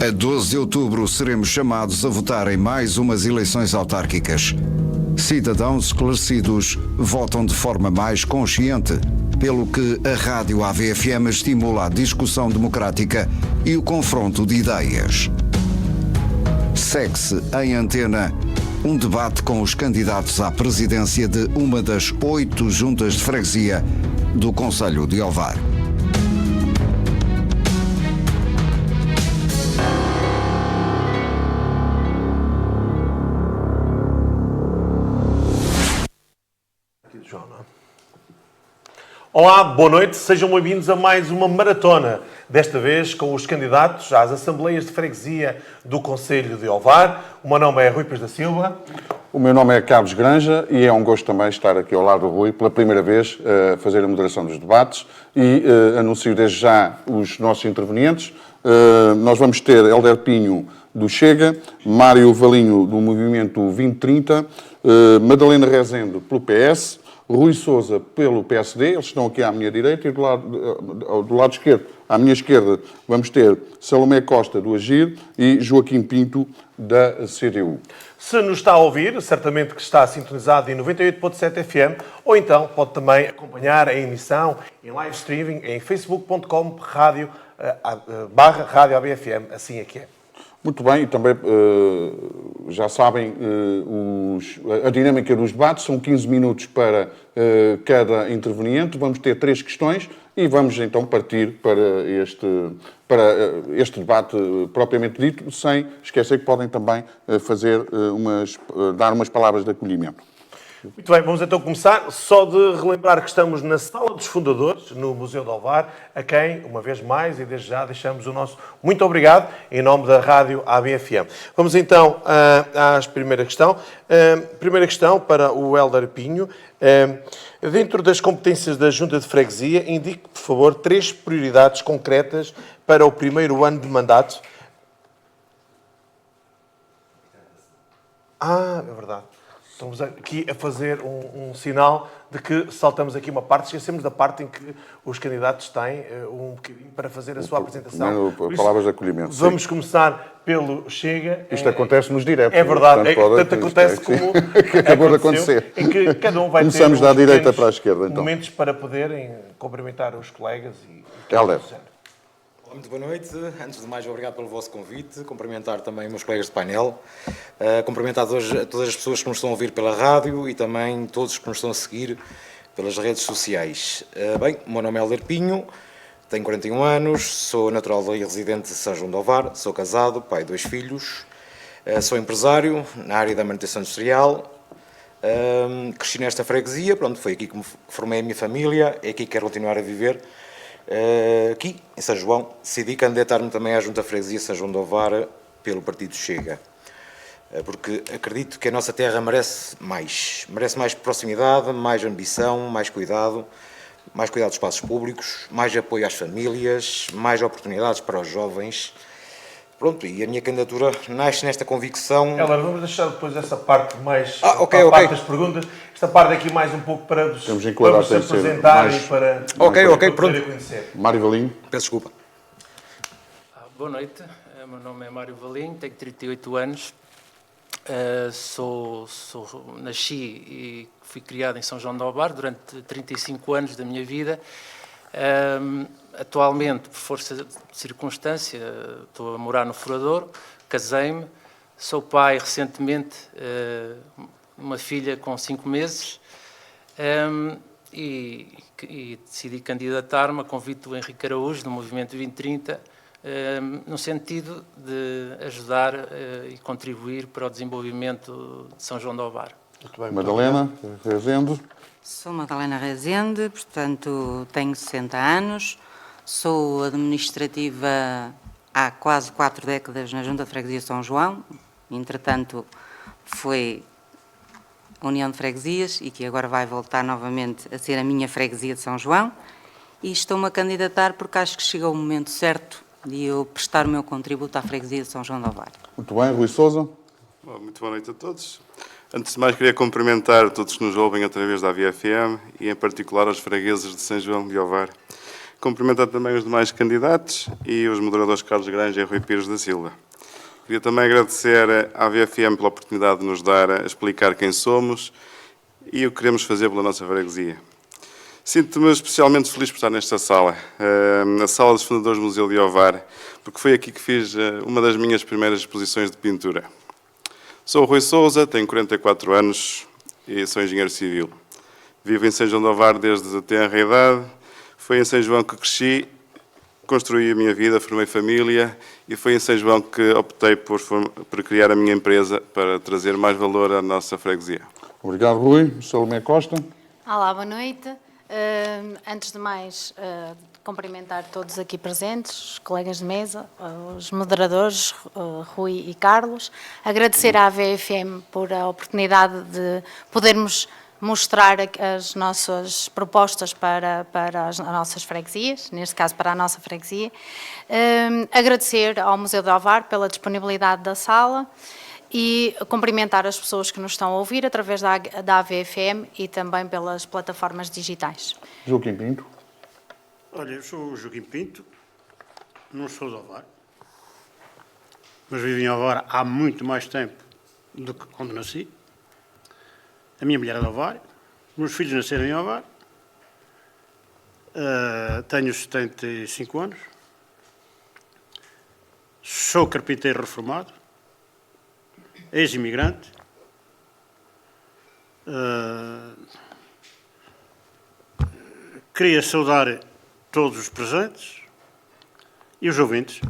A 12 de outubro seremos chamados a votar em mais umas eleições autárquicas. Cidadãos esclarecidos votam de forma mais consciente, pelo que a Rádio ABFM estimula a discussão democrática e o confronto de ideias. Segue-se em antena um debate com os candidatos à presidência de uma das 8 juntas de freguesia do Concelho de Ovar. Olá, boa noite, sejam bem-vindos a mais uma maratona, desta vez com os candidatos às Assembleias de Freguesia do Concelho de Ovar. O meu nome é Rui Pires da Silva. O meu nome é Carlos Granja e é um gosto também estar aqui ao lado do Rui, pela primeira vez, a fazer a moderação dos debates e anuncio desde já os nossos intervenientes. Nós vamos ter Hélder Pinho, do Chega, Mário Valinho, do Movimento 2030, Madalena Rezende, pelo PS, Rui Sousa, pelo PSD, eles estão aqui à minha direita, e do lado esquerdo, à minha esquerda, vamos ter Salomé Costa, do Agir, e Joaquim Pinto, da CDU. Se nos está a ouvir, certamente que está sintonizado em 98.7 FM, ou então pode também acompanhar a emissão em live streaming em facebook.com/Rádio ABFM, assim é que é. Muito bem, e também já sabem a dinâmica dos debates, são 15 minutos para cada interveniente, vamos ter 3 questões e vamos então partir para este debate propriamente dito, sem esquecer que podem também dar umas palavras de acolhimento. Muito bem, vamos então começar. Só de relembrar que estamos na Sala dos Fundadores, no Museu de Ovar, a quem, uma vez mais, e desde já deixamos o nosso muito obrigado, em nome da Rádio ABFM. Vamos então à primeira questão. Primeira questão para o Hélder Pinho. Dentro das competências da Junta de Freguesia, indique, por favor, 3 prioridades concretas para o primeiro ano de mandato. É verdade. Estamos aqui a fazer um sinal de que saltamos aqui uma parte, esquecemos da parte em que os candidatos têm um bocadinho para fazer a sua apresentação. Palavras de acolhimento. Vamos sim. começar pelo Chega. Isto acontece nos diretos. É verdade, tanto acontece como que acabou de acontecer. Em que cada um vai Começamos ter da direita para a esquerda, então. momentos para poderem cumprimentar os colegas e Hélder. Olá, muito boa noite. Antes de mais, obrigado pelo vosso convite. Cumprimentar também os meus colegas de painel. Cumprimentar todas as pessoas que nos estão a ouvir pela rádio e também todos que nos estão a seguir pelas redes sociais. Bem, o meu nome é Hélder Pinho, tenho 41 anos, sou natural e residente de São João de Ovar, sou casado, pai de 2 filhos, sou empresário na área da manutenção industrial, cresci nesta freguesia, pronto, foi aqui que formei a minha família, é aqui que quero continuar a viver. Aqui, em São João, decidi candidatar-me também à Junta de Freguesia São João de Ovar pelo Partido Chega, porque acredito que a nossa terra merece mais proximidade, mais ambição, mais cuidado dos espaços públicos, mais apoio às famílias, mais oportunidades para os jovens. Pronto, e a minha candidatura nasce nesta convicção. Vamos deixar depois essa parte mais ok. parte das perguntas. Esta parte aqui mais um pouco para vos apresentar e para pronto. Conhecer. Mário Valinho. Peço desculpa. Boa noite, o meu nome é Mário Valinho, tenho 38 anos, nasci e fui criado em São João de Ovar durante 35 anos da minha vida. Atualmente, por força de circunstância, estou a morar no Furadouro, casei-me, sou pai recentemente, uma filha com 5 meses, e decidi candidatar-me a convite do Henrique Araújo, do Movimento 2030, no sentido de ajudar e contribuir para o desenvolvimento de São João de Ovar. Muito bem, Madalena Rezende. Sou Madalena Rezende, portanto tenho 60 anos, sou administrativa há quase 4 décadas na Junta de Freguesia São João, entretanto foi a União de Freguesias e que agora vai voltar novamente a ser a minha freguesia de São João, e estou-me a candidatar porque acho que chegou o momento certo de eu prestar o meu contributo à freguesia de São João de Ovar. Muito bem, Rui Sousa. Muito boa noite a todos. Antes de mais, queria cumprimentar todos que nos ouvem através da ABFM e, em particular, aos fregueses de São João de Ovar, Cumprimentar também os demais candidatos e os moderadores Carlos Granja e Rui Pires da Silva. Queria também agradecer à ABFM pela oportunidade de nos dar a explicar quem somos e o que queremos fazer pela nossa freguesia. Sinto-me especialmente feliz por estar nesta sala, na Sala dos Fundadores do Museu de Ovar, porque foi aqui que fiz uma das minhas primeiras exposições de pintura. Sou o Rui Sousa, tenho 44 anos e sou engenheiro civil. Vivo em São João de Ovar desde a tenra idade. Foi em São João que cresci, construí a minha vida, formei família e foi em São João que optei por criar a minha empresa para trazer mais valor à nossa freguesia. Obrigado, Rui. Salomé Costa. Olá, boa noite. Antes de mais, cumprimentar todos aqui presentes, os colegas de mesa, os moderadores, Rui e Carlos. Agradecer à ABFM por a oportunidade de podermos mostrar as nossas propostas para as nossas freguesias, neste caso para a nossa freguesia. Agradecer ao Museu de Ovar pela disponibilidade da sala e cumprimentar as pessoas que nos estão a ouvir através da ABFM e também pelas plataformas digitais. Joaquim Pinto. Olha, eu sou o Joaquim Pinto, não sou de Ovar, mas vivo em Ovar há muito mais tempo do que quando nasci. A minha mulher é de Ovar, os meus filhos nasceram em Ovar, tenho 75 anos, sou carpinteiro reformado, ex-imigrante, queria saudar todos os presentes e os ouvintes.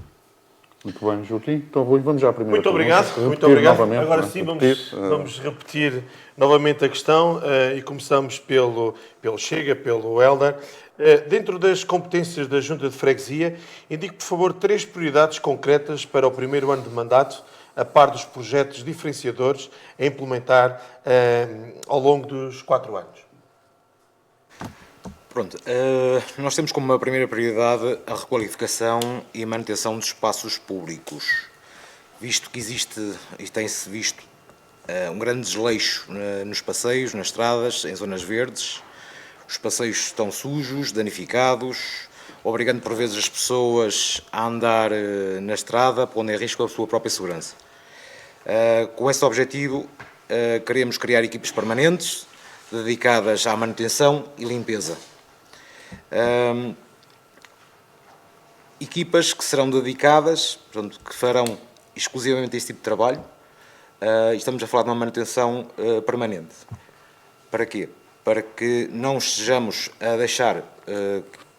Muito bem, Joaquim. Então, Rui, vamos já à primeira Muito pergunta. obrigado, muito obrigado. Novamente, Agora sim vamos repetir novamente a questão e começamos pelo Chega, pelo Helder. Dentro das competências da Junta de Freguesia, indique, por favor, 3 prioridades concretas para o primeiro ano de mandato, a par dos projetos diferenciadores a implementar ao longo dos 4 anos. Pronto, nós temos como uma primeira prioridade a requalificação e a manutenção dos espaços públicos, visto que existe e tem-se visto um grande desleixo nos passeios, nas estradas, em zonas verdes. Os passeios estão sujos, danificados, obrigando por vezes as pessoas a andar na estrada, pondo em risco a sua própria segurança. Com esse objetivo, queremos criar equipes permanentes dedicadas à manutenção e limpeza. Equipas que serão dedicadas, portanto, que farão exclusivamente esse tipo de trabalho. Estamos a falar de uma manutenção permanente. Para quê? Para que não estejamos a deixar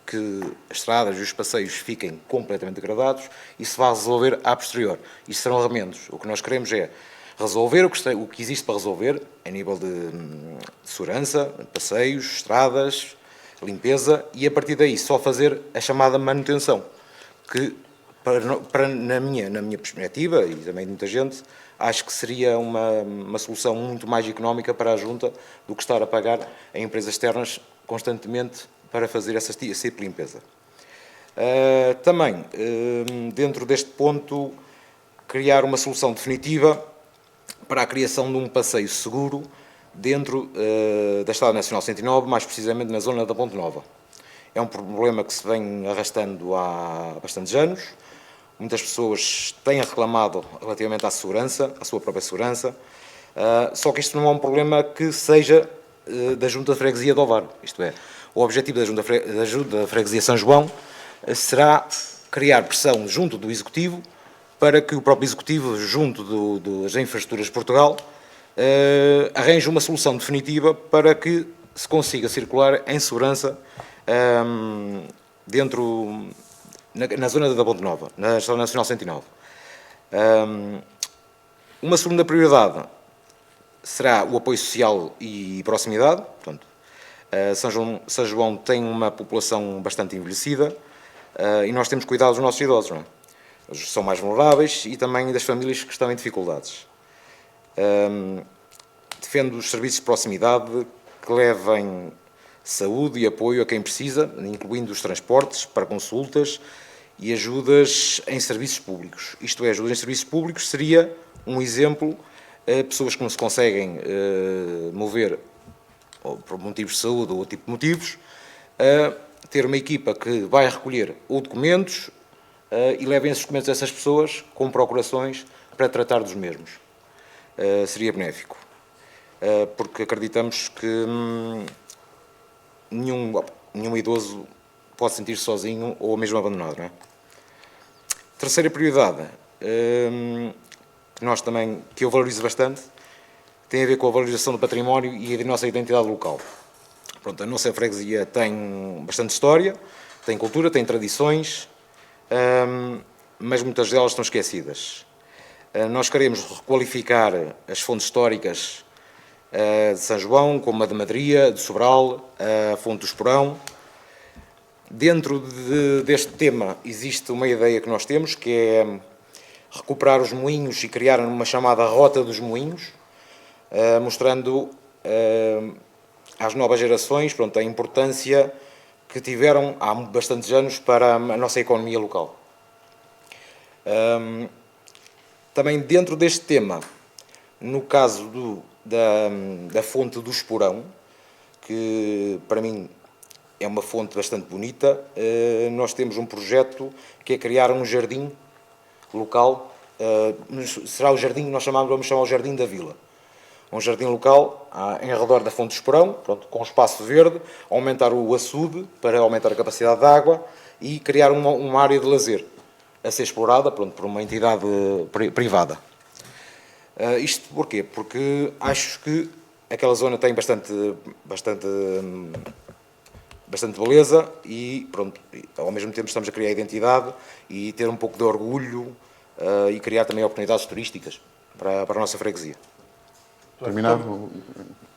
que as estradas e os passeios fiquem completamente degradados e se vá resolver a posterior. Isto serão remendos. O que nós queremos é resolver o que existe para resolver, a nível de segurança, passeios, estradas, limpeza, e a partir daí só fazer a chamada manutenção, que na minha perspectiva, e também de muita gente, acho que seria uma solução muito mais económica para a Junta do que estar a pagar a empresas externas constantemente para fazer esse tipo de limpeza. Também, dentro deste ponto, criar uma solução definitiva para a criação de um passeio seguro dentro da Estrada Nacional 109, mais precisamente na zona da Ponte Nova. É um problema que se vem arrastando há bastantes anos. Muitas pessoas têm reclamado relativamente à segurança, à sua própria segurança, só que isto não é um problema que seja da Junta de Freguesia de Ovar. Isto é, o objetivo da Junta de Freguesia São João será criar pressão junto do Executivo para que o próprio Executivo, junto das Infraestruturas de Portugal, arranje uma solução definitiva para que se consiga circular em segurança na zona da Ponte Nova, na Estrada Nacional 109. Uma segunda prioridade será o apoio social e proximidade. Portanto, São João tem uma população bastante envelhecida e nós temos que cuidar dos nossos idosos, não é? Eles são mais vulneráveis e também das famílias que estão em dificuldades. Defendo os serviços de proximidade que levem saúde e apoio a quem precisa, incluindo os transportes para consultas e ajudas em serviços públicos. Isto é, ajudas em serviços públicos seria um exemplo, pessoas que não se conseguem mover ou por motivos de saúde ou outro tipo de motivos, ter uma equipa que vai recolher ou documentos e levem esses documentos a essas pessoas com procurações para tratar dos mesmos. Seria benéfico. Porque acreditamos que nenhum idoso pode sentir-se sozinho ou mesmo abandonado. Não é? Terceira prioridade, que eu valorizo bastante, tem a ver com a valorização do património e a nossa identidade local. Pronto, a nossa freguesia tem bastante história, tem cultura, tem tradições, mas muitas delas estão esquecidas. Nós queremos requalificar as fontes históricas de São João, como a de Madria, de Sobral, a Fonte do Esporão. Dentro deste tema existe uma ideia que nós temos, que é recuperar os moinhos e criar uma chamada Rota dos Moinhos, mostrando às novas gerações, pronto, a importância que tiveram há bastantes anos para a nossa economia local. Também dentro deste tema, no caso da Fonte do Esporão, que para mim é uma fonte bastante bonita, nós temos um projeto que é criar um jardim local, será o jardim, vamos chamar o Jardim da Vila. Um jardim local em redor da Fonte do Esporão, pronto, com espaço verde, aumentar o açude para aumentar a capacidade de água e criar uma área de lazer a ser explorada, pronto, por uma entidade privada. Isto porquê? Porque acho que aquela zona tem bastante beleza e, pronto, ao mesmo tempo estamos a criar identidade e ter um pouco de orgulho e criar também oportunidades turísticas para a nossa freguesia. Terminado?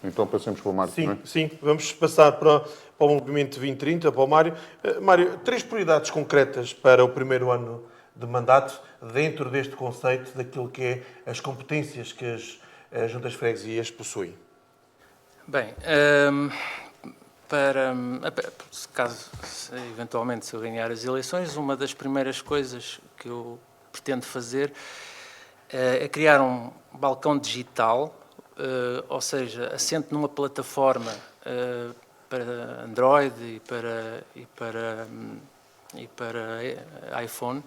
Então passemos para o Mário. Sim, não é? sim. Vamos passar para o movimento 2030, para o Mário. Mário, 3 prioridades concretas para o primeiro ano de mandato, dentro deste conceito daquilo que é as competências que as juntas de freguesias possuem. Bem, eventualmente se eu ganhar as eleições, uma das primeiras coisas que eu pretendo fazer é criar um balcão digital, ou seja, assente numa plataforma para Android e para iPhone,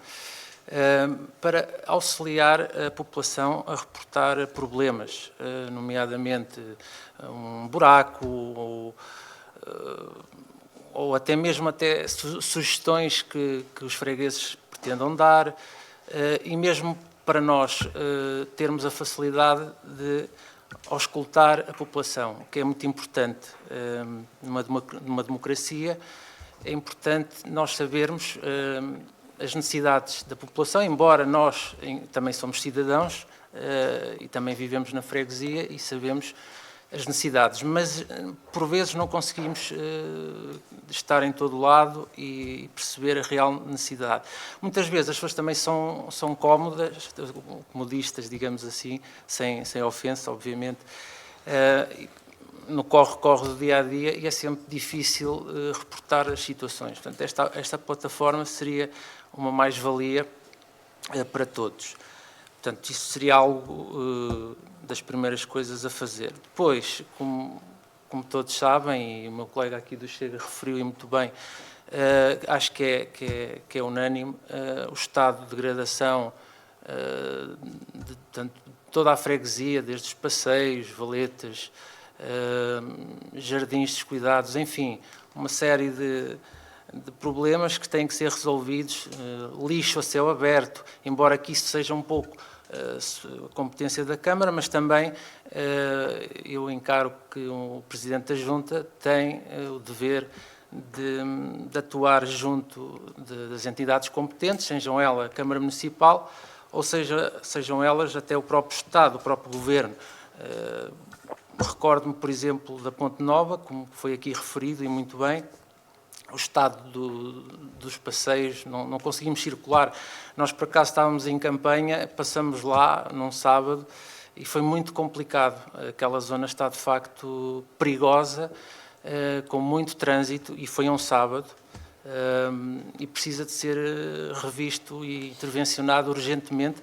para auxiliar a população a reportar problemas, nomeadamente um buraco ou até mesmo sugestões que os fregueses pretendam dar, e mesmo para nós termos a facilidade de auscultar a população, que é muito importante numa democracia. É importante nós sabermos as necessidades da população, embora nós também somos cidadãos e também vivemos na freguesia e sabemos as necessidades, mas por vezes não conseguimos estar em todo lado e perceber a real necessidade. Muitas vezes as pessoas também são comodistas, digamos assim, sem ofensa, obviamente, no corre-corre do dia-a-dia, e é sempre difícil reportar as situações. Portanto, esta plataforma seria uma mais-valia para todos. Portanto, isso seria algo das primeiras coisas a fazer. Depois, como todos sabem, e o meu colega aqui do Chega referiu muito bem, acho que é unânime, o estado de degradação de toda a freguesia, desde os passeios, valetas, jardins descuidados, enfim, uma série de problemas que têm que ser resolvidos, lixo a céu aberto, embora que isso seja um pouco a competência da Câmara, mas também eu encaro que o Presidente da Junta tem o dever de atuar junto das entidades competentes, sejam elas a Câmara Municipal ou sejam elas até o próprio Estado, o próprio Governo. Recordo-me, por exemplo, da Ponte Nova, como foi aqui referido e muito bem, o estado dos passeios, não conseguimos circular. Nós, por acaso, estávamos em campanha, passamos lá num sábado e foi muito complicado. Aquela zona está, de facto, perigosa, com muito trânsito, e foi um sábado, e precisa de ser revisto e intervencionado urgentemente.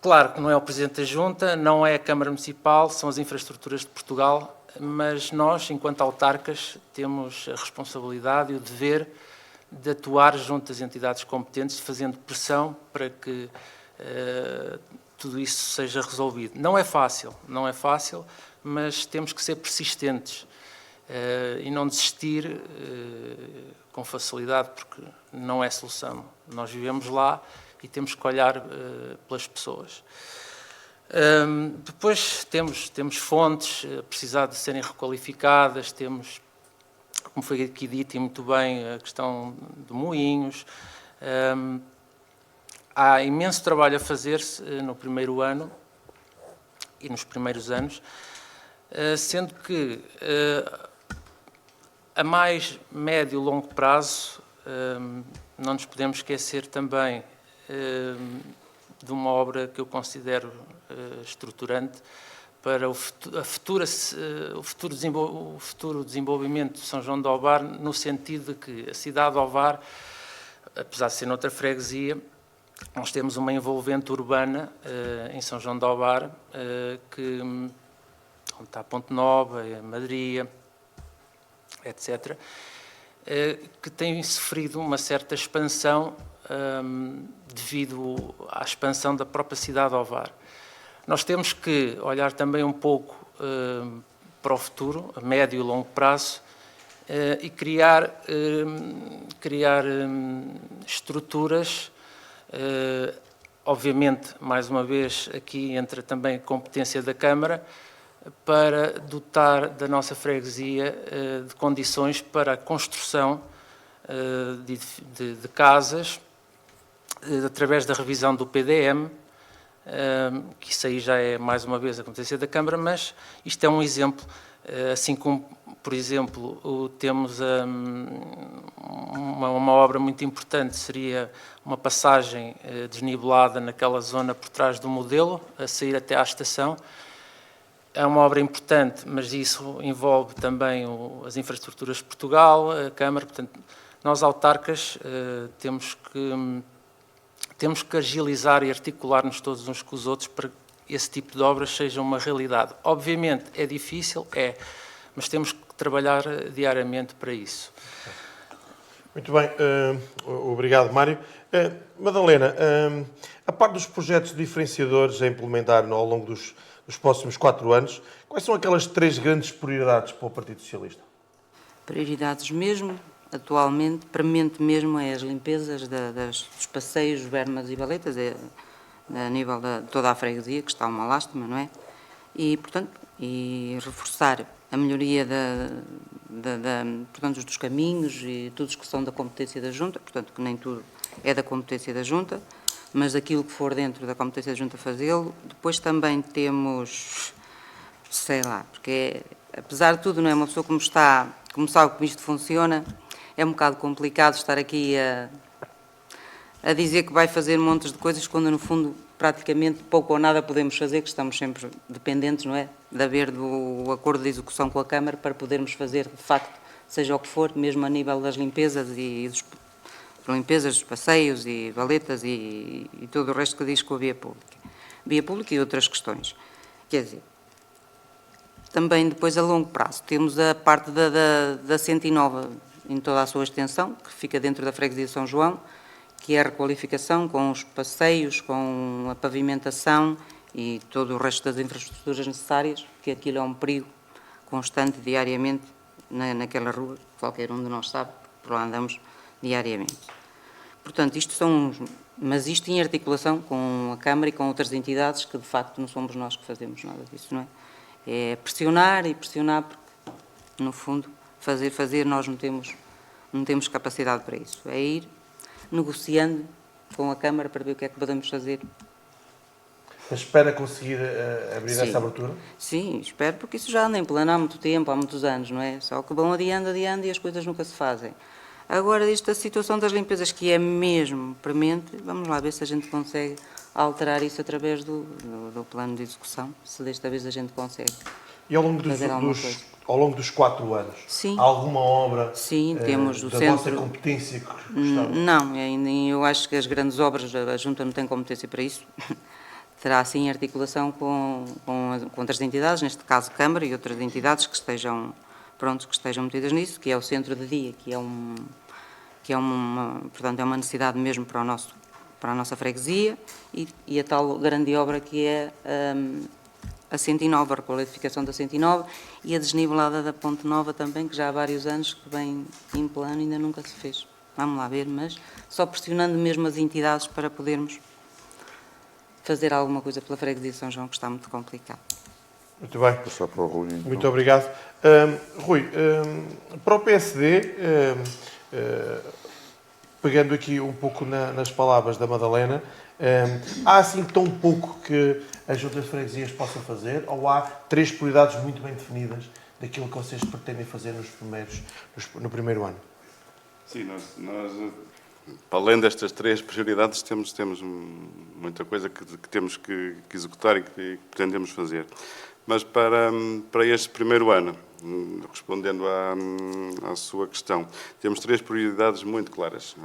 Claro que não é o Presidente da Junta, não é a Câmara Municipal, são as infraestruturas de Portugal mas nós, enquanto autarcas, temos a responsabilidade e o dever de atuar junto às entidades competentes, fazendo pressão para que tudo isso seja resolvido. Não é fácil, mas temos que ser persistentes e não desistir com facilidade, porque não é solução. Nós vivemos lá e temos que olhar pelas pessoas. Depois temos fontes a precisar de serem requalificadas, temos, como foi aqui dito e muito bem, a questão de moinhos. Há imenso trabalho a fazer-se no primeiro ano e nos primeiros anos, sendo que a mais médio e longo prazo não nos podemos esquecer também de uma obra que eu considero estruturante para o futuro desenvolvimento de São João de Ovar, no sentido de que a cidade de Ovar, apesar de ser noutra freguesia, nós temos uma envolvente urbana em São João de Ovar, onde está Ponte Nova, Madria, etc., que tem sofrido uma certa expansão devido à expansão da própria cidade de Ovar. Nós temos que olhar também um pouco para o futuro, a médio e longo prazo, e criar estruturas. Obviamente, mais uma vez, aqui entra também a competência da Câmara, para dotar da nossa freguesia de condições para a construção de casas, através da revisão do PDM, que isso aí já é, mais uma vez, a competência da Câmara, mas isto é um exemplo, assim como, por exemplo, temos uma obra muito importante, seria uma passagem desnivelada naquela zona por trás do modelo, a sair até à estação. É uma obra importante, mas isso envolve também as infraestruturas de Portugal, a Câmara. Portanto, nós, autarcas, temos que agilizar e articular-nos todos uns com os outros para que esse tipo de obras seja uma realidade. Obviamente é difícil, mas temos que trabalhar diariamente para isso. Muito bem, obrigado, Mário. Madalena, a par dos projetos diferenciadores a implementar ao longo dos próximos 4 anos, quais são aquelas 3 grandes prioridades para o Partido Socialista? Prioridades mesmo, atualmente, premente mesmo, é as limpezas dos passeios, bermas e valetas, a nível de toda a freguesia, que está uma lástima, não é? E, portanto, reforçar a melhoria portanto, dos caminhos e todos que são da competência da Junta, portanto, que nem tudo é da competência da Junta, mas aquilo que for dentro da competência da Junta fazê-lo. Depois também temos, sei lá, porque apesar de tudo, não é, uma pessoa como sabe como isto funciona, é um bocado complicado estar aqui a dizer que vai fazer montes de coisas quando no fundo praticamente pouco ou nada podemos fazer, que estamos sempre dependentes, não é, de haver do acordo de execução com a Câmara para podermos fazer de facto, seja o que for, mesmo a nível das limpezas dos passeios e valetas e todo o resto que diz com a via pública e outras questões. Quer dizer, também depois a longo prazo temos a parte da 109 em toda a sua extensão, que fica dentro da freguesia de São João, que é a requalificação com os passeios, com a pavimentação e todo o resto das infraestruturas necessárias, que aquilo é um perigo constante diariamente naquela rua, qualquer um de nós sabe, por lá andamos diariamente. Portanto, mas isto em articulação com a Câmara e com outras entidades, que de facto não somos nós que fazemos nada disso, não é? É pressionar e pressionar, porque no fundo, fazer, nós não temos capacidade para isso. É ir negociando com a Câmara para ver o que é que podemos fazer. Mas espera conseguir abrir essa abertura? Sim, espero, porque isso já anda em plano há muito tempo, há muitos anos, não é? Só que vão adiando e as coisas nunca se fazem. Agora, esta situação das limpezas, que é mesmo premente, vamos lá ver se a gente consegue alterar isso através do plano de execução, se desta vez a gente consegue. E ao longo dos 4 anos, sim, há alguma obra temos da vossa competência que gostava? Não, eu acho que as grandes obras, a Junta não tem competência para isso. terá sim articulação com outras entidades, neste caso Câmara e outras entidades que estejam metidas nisso, que é o centro de dia, portanto, é uma necessidade mesmo para a nossa freguesia, e a tal grande obra que é a 109, a requalificação da 109 e a desnivelada da Ponte Nova também, que já há vários anos que vem em plano e ainda nunca se fez. Vamos lá ver, mas só pressionando mesmo as entidades para podermos fazer alguma coisa pela freguesia de São João, que está muito complicado. Muito bem. Passar para o Rui. Então. Muito obrigado. Rui, para o PSD, pegando aqui um pouco nas palavras da Madalena, há assim tão pouco que as outras freguesias possam fazer, ou há 3 prioridades muito bem definidas daquilo que vocês pretendem fazer no primeiro ano? Sim, nós para além destas 3 prioridades, temos muita coisa que temos que executar e que pretendemos fazer. Mas para este primeiro ano, respondendo à sua questão, temos 3 prioridades muito claras.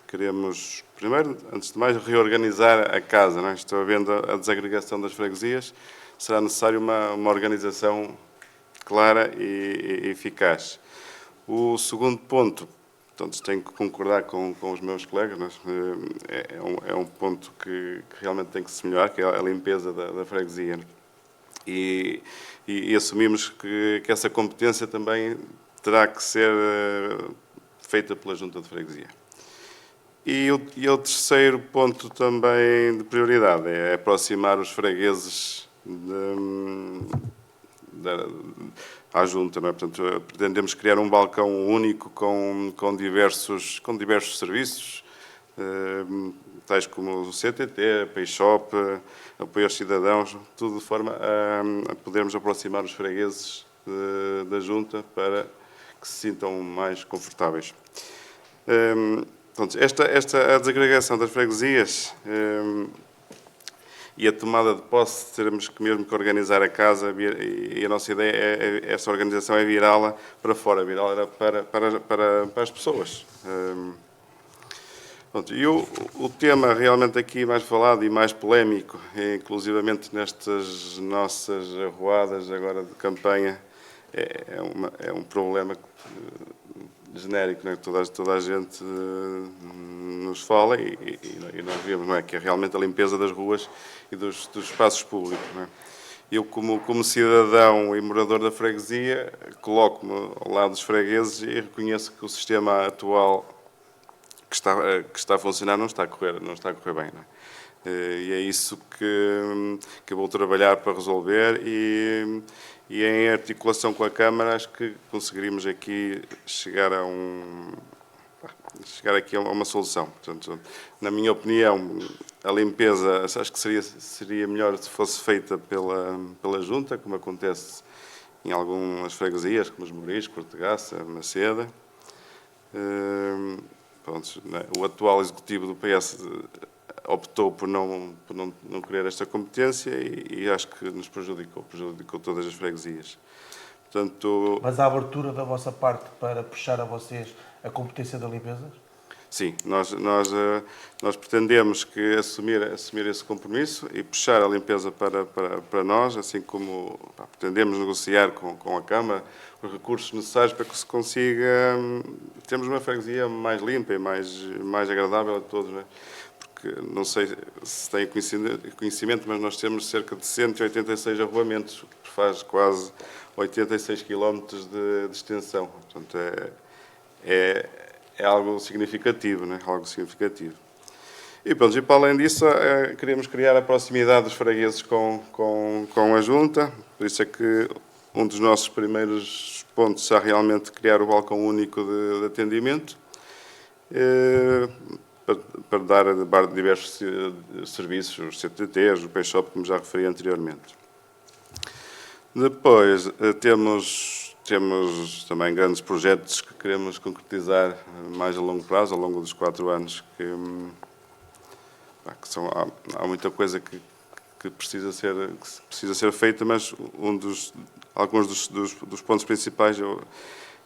Queremos, primeiro, antes de mais, reorganizar a casa. Não é? Estou vendo a desagregação das freguesias, será necessário uma organização clara e eficaz. O segundo ponto, portanto, tenho que concordar com os meus colegas, mas é um ponto que realmente tem que se melhorar, que é a limpeza da freguesia. E assumimos que essa competência também terá que ser feita pela Junta de Freguesia. E o terceiro ponto também de prioridade é aproximar os fregueses à Junta. Não é? Portanto, pretendemos criar um balcão único com diversos serviços, tais como o CTT, a Payshop, apoio aos cidadãos, tudo de forma a podermos aproximar os fregueses da Junta para que se sintam mais confortáveis. A desagregação das freguesias e a tomada de posse, teremos que mesmo que organizar a casa, e a nossa ideia essa organização é virá-la para fora, virá-la para as pessoas. E o tema realmente aqui mais falado e mais polémico, inclusivamente nestas nossas arruadas agora de campanha, é um problema genérico, não é? Toda a gente nos fala e nós vemos, não é? Que é realmente a limpeza das ruas e dos espaços públicos. Não é? Eu, como cidadão e morador da freguesia, coloco-me ao lado dos fregueses e reconheço que o sistema atual que está a funcionar não está a correr bem. Não é? E é isso que eu vou trabalhar para resolver e em articulação com a Câmara acho que conseguiríamos aqui chegar aqui a uma solução. Portanto, na minha opinião, a limpeza acho que seria melhor se fosse feita pela Junta, como acontece em algumas freguesias, como os Moris, Cortegaça, Maceda. O atual executivo do PS optou por não querer esta competência e acho que nos prejudicou todas as freguesias. Portanto, mas há abertura da vossa parte para puxar a vocês a competência da limpeza? Sim, nós pretendemos que assumir esse compromisso e puxar a limpeza para nós, assim como pretendemos negociar com a Câmara os recursos necessários para que se consiga termos uma freguesia mais limpa e mais agradável a todos. Não é? Porque não sei se têm conhecimento, mas nós temos cerca de 186 arruamentos, o que faz quase 86 km de extensão. Portanto, é algo significativo, não é? Algo significativo. E para além disso, queremos criar a proximidade dos fregueses com a Junta, por isso é que um dos nossos primeiros pontos será realmente criar o balcão único de atendimento, para dar diversos serviços, os CTTs, o Payshop, como já referi anteriormente. Depois, temos também grandes projetos que queremos concretizar mais a longo prazo, ao longo dos 4 anos, há muita coisa que precisa ser feita, mas alguns dos pontos principais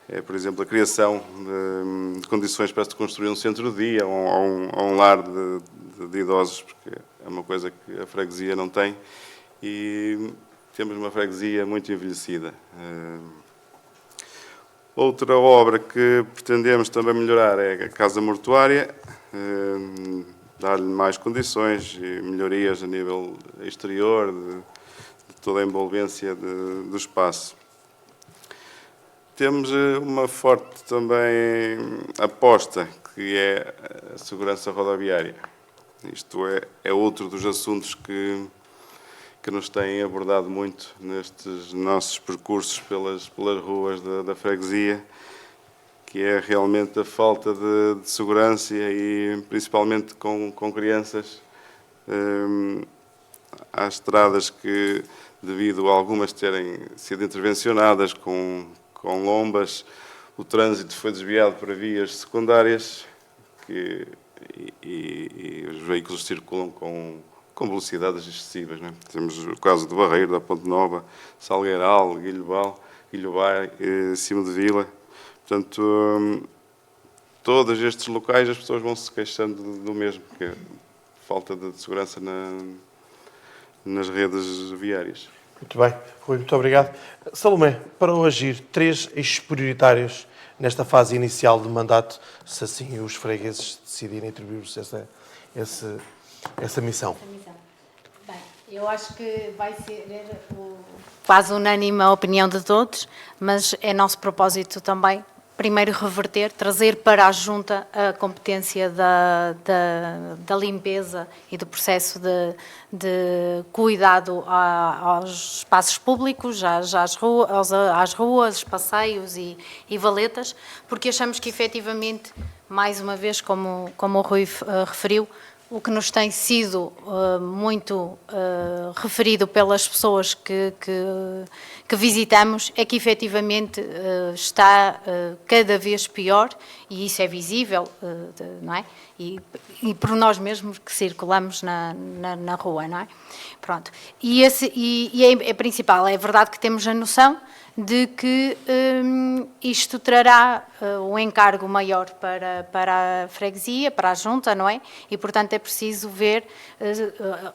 é, por exemplo, a criação de condições para se construir um centro-dia ou um lar de idosos, porque é uma coisa que a freguesia não tem, e temos uma freguesia muito envelhecida. Outra obra que pretendemos também melhorar é a Casa Mortuária, dar-lhe mais condições e melhorias a nível exterior, de toda a envolvência do espaço. Temos uma forte também aposta, que é a segurança rodoviária. Isto é outro dos assuntos que nos têm abordado muito nestes nossos percursos pelas ruas da freguesia, que é realmente a falta de segurança e principalmente com crianças. Há estradas que, devido a algumas terem sido intervencionadas com lombas, o trânsito foi desviado para vias secundárias e os veículos circulam com velocidades excessivas. Não é? Temos o caso do Barreiro, da Ponte Nova, Salgueiral, Guilhobai, Cimo de Vila. Portanto, todos estes locais as pessoas vão se queixando do mesmo, que é falta de segurança nas redes viárias. Muito bem, Rui, muito obrigado. Salomé, para hoje, 3 eixos prioritários nesta fase inicial de mandato, se assim os fregueses decidirem atribuir-vos essa missão. Bem, eu acho que vai ser quase unânime a opinião de todos, mas é nosso propósito também, primeiro reverter, trazer para a Junta a competência da limpeza e do processo de cuidado aos espaços públicos, às ruas, passeios e valetas, porque achamos que efetivamente, mais uma vez, como o Rui referiu, o que nos tem sido muito referido pelas pessoas que visitamos é que efetivamente está cada vez pior, e isso é visível, não é? E por nós mesmos que circulamos na rua, não é? Pronto. E é principal, é verdade que temos a noção de que isto trará um encargo maior para a freguesia, para a Junta, não é? E, portanto, é preciso ver,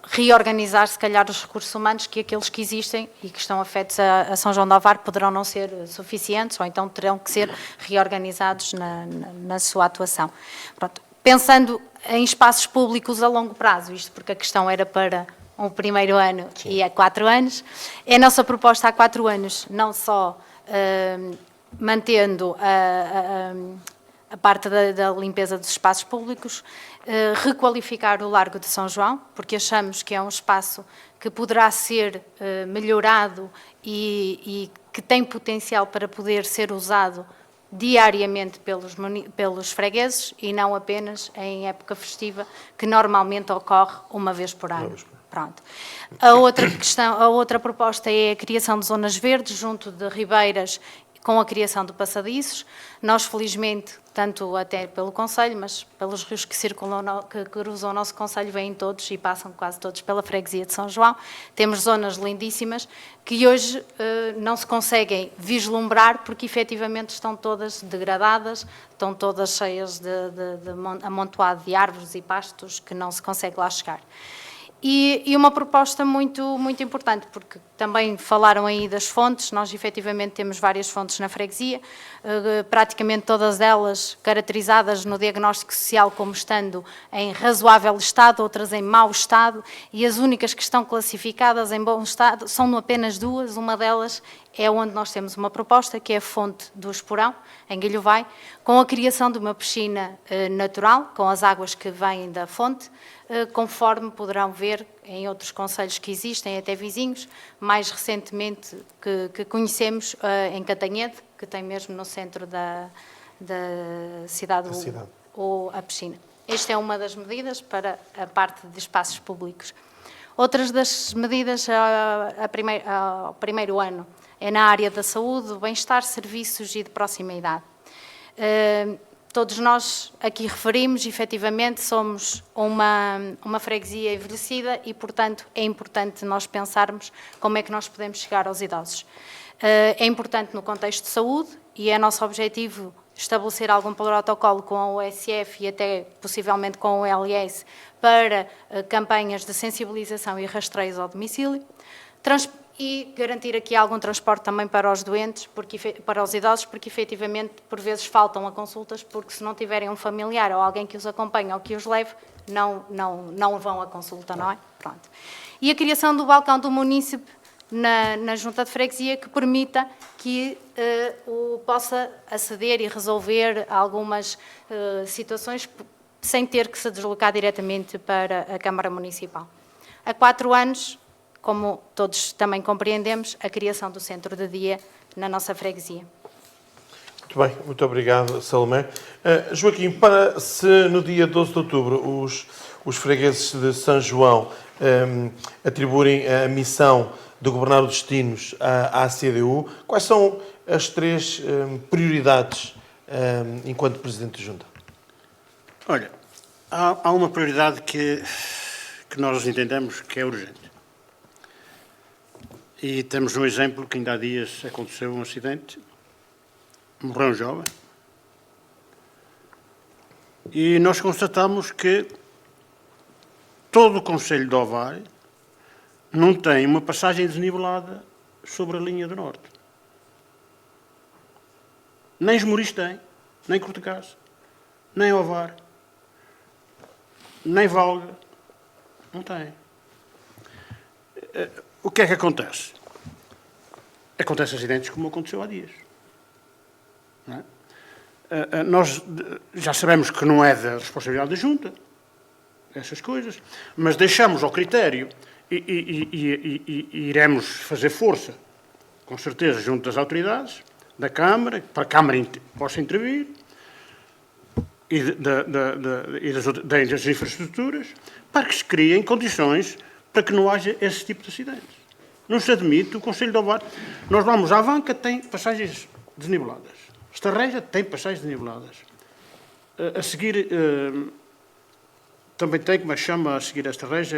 reorganizar, se calhar, os recursos humanos, que aqueles que existem e que estão afetos a São João de Alvar poderão não ser suficientes, ou então terão que ser reorganizados na sua atuação. Pronto. Pensando em espaços públicos a longo prazo, isto porque a questão era para o primeiro ano. Sim. E há 4 anos. É a nossa proposta há 4 anos, não só mantendo a parte da limpeza dos espaços públicos, requalificar o Largo de São João, porque achamos que é um espaço que poderá ser melhorado e que tem potencial para poder ser usado diariamente pelos fregueses e não apenas em época festiva, que normalmente ocorre uma vez por ano. Pronto. A outra proposta é a criação de zonas verdes junto de ribeiras, com a criação de passadiços. Nós, felizmente, tanto até pelo Conselho, mas pelos rios que circulam, que cruzam o nosso Conselho, vêm todos e passam quase todos pela freguesia de São João. Temos zonas lindíssimas que hoje não se conseguem vislumbrar porque efetivamente estão todas degradadas, estão todas cheias de amontoado de árvores e pastos que não se consegue lá chegar. E uma proposta muito importante, porque também falaram aí das fontes, nós efetivamente temos várias fontes na freguesia, praticamente todas elas caracterizadas no diagnóstico social como estando em razoável estado, outras em mau estado, e as únicas que estão classificadas em bom estado são apenas 2, uma delas é onde nós temos uma proposta, que é a fonte do Esporão, em Guilhobai, com a criação de uma piscina natural, com as águas que vêm da fonte, conforme poderão ver em outros concelhos que existem, até vizinhos, mais recentemente que conhecemos em Cantanhede, que tem mesmo no centro da cidade a piscina. Esta é uma das medidas para a parte de espaços públicos. Outras das medidas ao primeiro ano é na área da saúde, do bem-estar, serviços e de proximidade. Todos nós aqui referimos, efetivamente, somos uma freguesia envelhecida e, portanto, é importante nós pensarmos como é que nós podemos chegar aos idosos. É importante no contexto de saúde e é nosso objetivo estabelecer algum protocolo com a USF e até possivelmente com o LS para campanhas de sensibilização e rastreios ao domicílio. E garantir aqui algum transporte também para os doentes, para os idosos, porque efetivamente por vezes faltam a consultas, porque se não tiverem um familiar ou alguém que os acompanhe ou que os leve, não vão à consulta, não é? Pronto. E a criação do balcão do munícipe na junta de freguesia que permita que possa aceder e resolver algumas situações sem ter que se deslocar diretamente para a Câmara Municipal. Há 4 anos, como todos também compreendemos, a criação do centro de dia na nossa freguesia. Muito bem, muito obrigado, Salomé. Joaquim, se no dia 12 de outubro os fregueses de São João atribuírem a missão de governar os destinos à CDU, quais são as 3 prioridades enquanto Presidente de Junta? Olha, há uma prioridade que nós entendemos que é urgente. E temos um exemplo que ainda há dias aconteceu um acidente, morreu um jovem, e nós constatamos que todo o concelho de Ovar não tem uma passagem desnivelada sobre a linha do norte. Nem Esmoriz tem, nem Cortecás, nem Ovar, nem Valga, não tem. O que é que acontece? Acontecem acidentes como aconteceu há dias. Não é? Nós já sabemos que não é da responsabilidade da Junta, essas coisas, mas deixamos ao critério e iremos fazer força, com certeza, junto das autoridades, da Câmara, para a Câmara possa intervir, e das infraestruturas, para que se criem condições para que não haja esse tipo de acidentes. Não se admite o Concelho de Ovar. Nós vamos à Avanca, tem passagens desniveladas. Estarreja tem passagens desniveladas. A seguir, também tem, como é que chama, a seguir a Estarreja,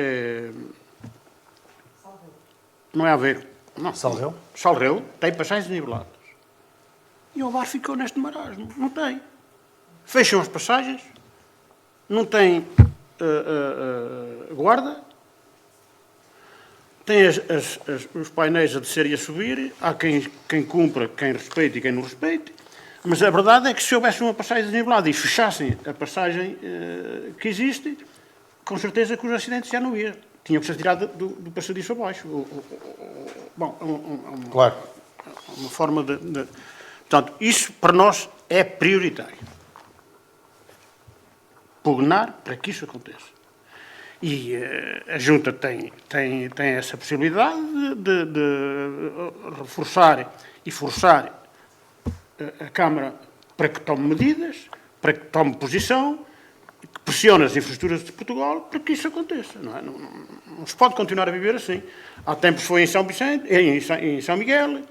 não é Aveiro. Não. Salreu? Salreu tem passagens desniveladas. E o Ovar ficou neste marasmo. Não tem. Fecham as passagens, não tem guarda, tem os painéis a descer e a subir, há quem cumpra, quem respeite e quem não respeite, mas a verdade é que se houvesse uma passagem desnivelada e fechassem a passagem que existe, com certeza que os acidentes já não iam. Tinham que ser tirados do passadiço abaixo. Claro. Uma forma de... Portanto, isso para nós é prioritário. Pugnar para que isso aconteça. E a Junta tem essa possibilidade de reforçar e forçar a Câmara para que tome medidas, para que tome posição, que pressione as infraestruturas de Portugal para que isso aconteça. Não se pode continuar a viver assim. Há tempos foi em São Vicente, em São Miguel,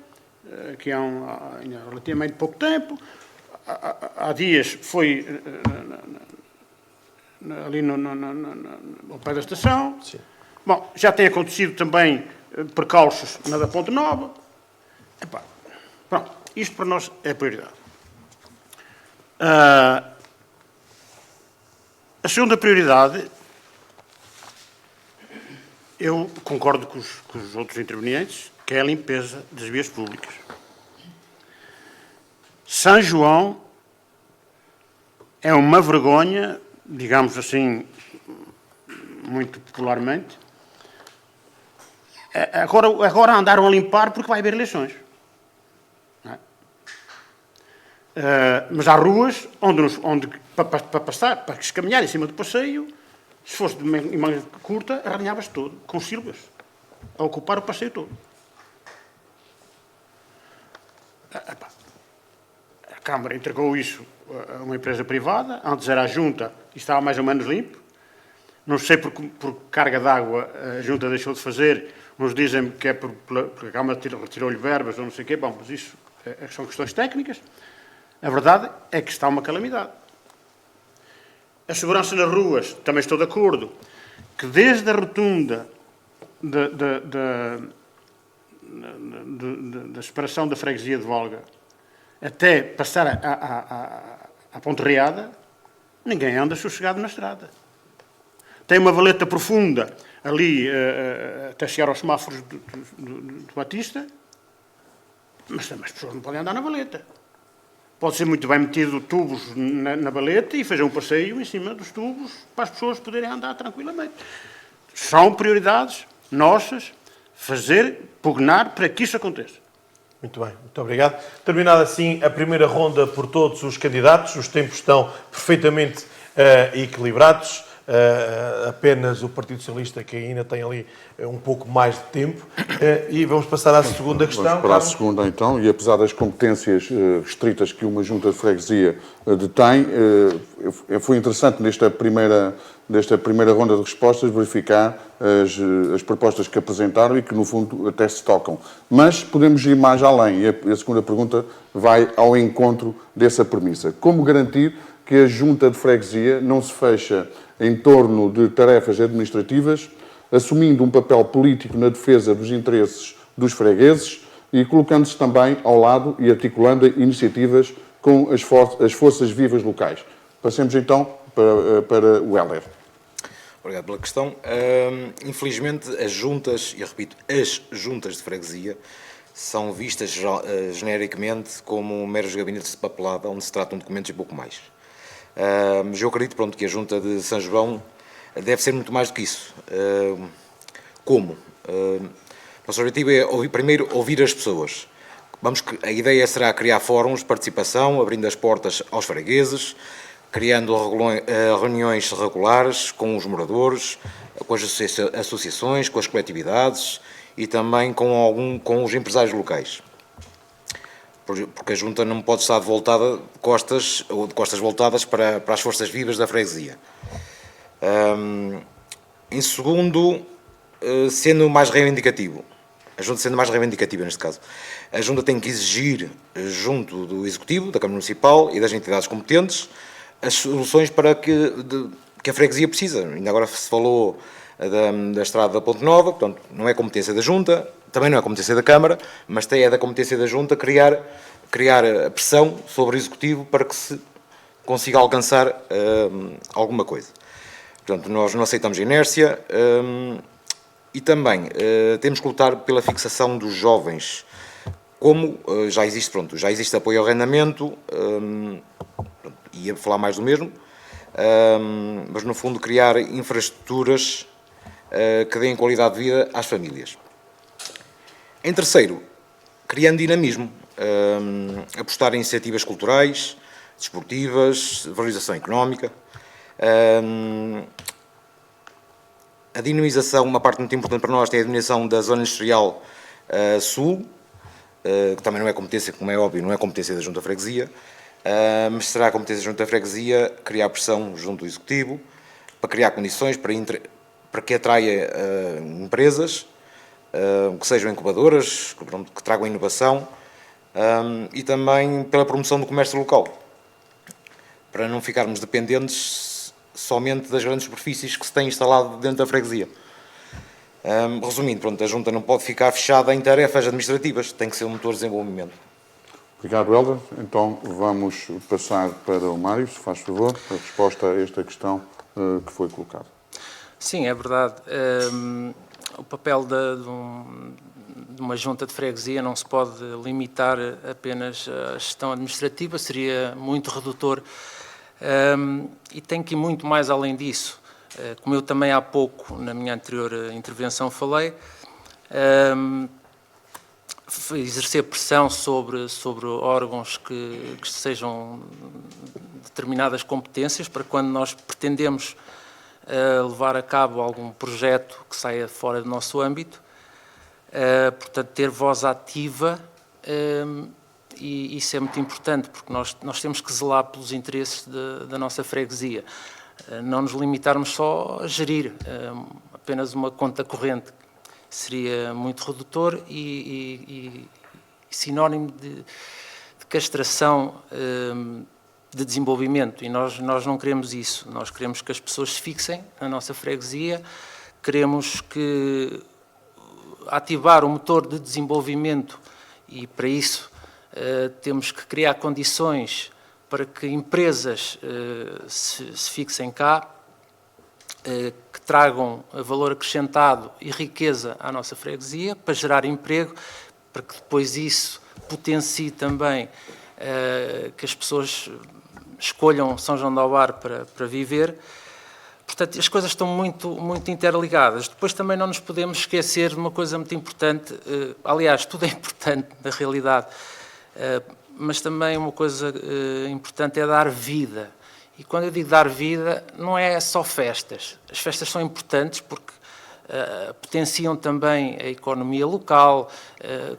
que há relativamente pouco tempo. Há dias foi ali ao pé da estação. Sim. Bom, já tem acontecido também percalços na da Ponte Nova. Epá, pronto, isto para nós é prioridade. A segunda prioridade, eu concordo com os outros intervenientes, que é a limpeza das vias públicas. São João é uma vergonha, digamos assim, muito popularmente. Agora andaram a limpar porque vai haver eleições. Não é? Mas há ruas onde para passar, para se caminhar em cima do passeio, se fosse de manga curta, arranhavas todo, com silvas, a ocupar o passeio todo. A Câmara entregou isso a uma empresa privada, antes era a Junta e estava mais ou menos limpo. Não sei por carga d'água a Junta deixou de fazer, uns dizem que é porque a Câmara retirou-lhe verbas ou não sei o quê. Bom, mas isso são questões técnicas. A verdade é que está uma calamidade. A segurança nas ruas, também estou de acordo, que desde a rotunda da separação da freguesia de Valga até passar à Ponterreada, ninguém anda sossegado na estrada. Tem uma valeta profunda ali até chegar aos semáforos do Batista, mas também as pessoas não podem andar na valeta. Pode ser muito bem metido tubos na valeta e fazer um passeio em cima dos tubos para as pessoas poderem andar tranquilamente. São prioridades nossas pugnar para que isso aconteça. Muito bem, muito obrigado. Terminada assim a primeira ronda por todos os candidatos, os tempos estão perfeitamente equilibrados. Apenas o Partido Socialista que ainda tem ali um pouco mais de tempo. E vamos passar à segunda questão. Vamos para a segunda então, e apesar das competências restritas que uma junta de freguesia detém, foi interessante nesta primeira ronda de respostas verificar as propostas que apresentaram e que no fundo até se tocam. Mas podemos ir mais além, e a segunda pergunta vai ao encontro dessa premissa. Como garantir que a junta de freguesia não se fecha em torno de tarefas administrativas, assumindo um papel político na defesa dos interesses dos fregueses e colocando-se também ao lado e articulando iniciativas com as forças vivas locais? Passemos então para o Heller. Obrigado pela questão. Infelizmente, as juntas, e eu repito, as juntas de freguesia, são vistas genericamente como meros gabinetes de papelada, onde se tratam documentos e pouco mais. Mas eu acredito, pronto, que a Junta de São João deve ser muito mais do que isso. Como? O nosso objetivo é, primeiro, ouvir as pessoas. A ideia será criar fóruns de participação, abrindo as portas aos fregueses, criando reuniões regulares com os moradores, com as associações, com as coletividades e também com os empresários locais. Porque a Junta não pode estar voltada de costas voltadas para as forças vivas da freguesia. Em segundo, sendo mais reivindicativo. A Junta sendo mais reivindicativa neste caso. A Junta tem que exigir, junto do Executivo, da Câmara Municipal e das entidades competentes, as soluções para que a freguesia precisa. Ainda agora se falou da estrada da Ponte Nova, portanto, não é competência da Junta, também não é competência da Câmara, mas é da competência da Junta criar a pressão sobre o Executivo para que se consiga alcançar alguma coisa. Portanto, nós não aceitamos inércia e também temos que lutar pela fixação dos jovens. Como já existe apoio ao arrendamento, ia falar mais do mesmo, mas no fundo criar infraestruturas que deem qualidade de vida às famílias. Em terceiro, criando dinamismo, apostar em iniciativas culturais, desportivas, valorização económica, a dinamização, uma parte muito importante para nós, é a dinamização da zona industrial sul, que também não é competência, como é óbvio, não é competência da Junta de Freguesia, mas será a competência da Junta de Freguesia criar pressão junto do Executivo, para criar condições para que atraia empresas, que sejam incubadoras, que tragam inovação, e também pela promoção do comércio local, para não ficarmos dependentes somente das grandes superfícies que se têm instalado dentro da freguesia. Resumindo, a Junta não pode ficar fechada em tarefas administrativas, tem que ser um motor de desenvolvimento. Obrigado, Helder. Então vamos passar para o Mário, se faz favor, a resposta a esta questão que foi colocada. Sim, é verdade. O papel de uma junta de freguesia não se pode limitar apenas à gestão administrativa, seria muito redutor e tem que ir muito mais além disso. Como eu também há pouco, na minha anterior intervenção, falei, exercer pressão sobre órgãos que sejam determinadas competências para quando nós pretendemos levar a cabo algum projeto que saia fora do nosso âmbito, portanto, ter voz ativa, e isso é muito importante, porque nós temos que zelar pelos interesses da nossa freguesia, não nos limitarmos só a gerir apenas uma conta corrente, seria muito redutor e sinónimo de castração de desenvolvimento, e nós não queremos isso. Nós queremos que as pessoas se fixem na nossa freguesia, queremos ativar o motor de desenvolvimento, e para isso temos que criar condições para que empresas se fixem cá, que tragam valor acrescentado e riqueza à nossa freguesia, para gerar emprego, para que depois isso potencie também que as pessoas escolham São João de Alvar para viver. Portanto, as coisas estão muito interligadas. Depois também não nos podemos esquecer de uma coisa muito importante, aliás, tudo é importante na realidade, mas também uma coisa importante é dar vida. E quando eu digo dar vida, não é só festas. As festas são importantes porque potenciam também a economia local,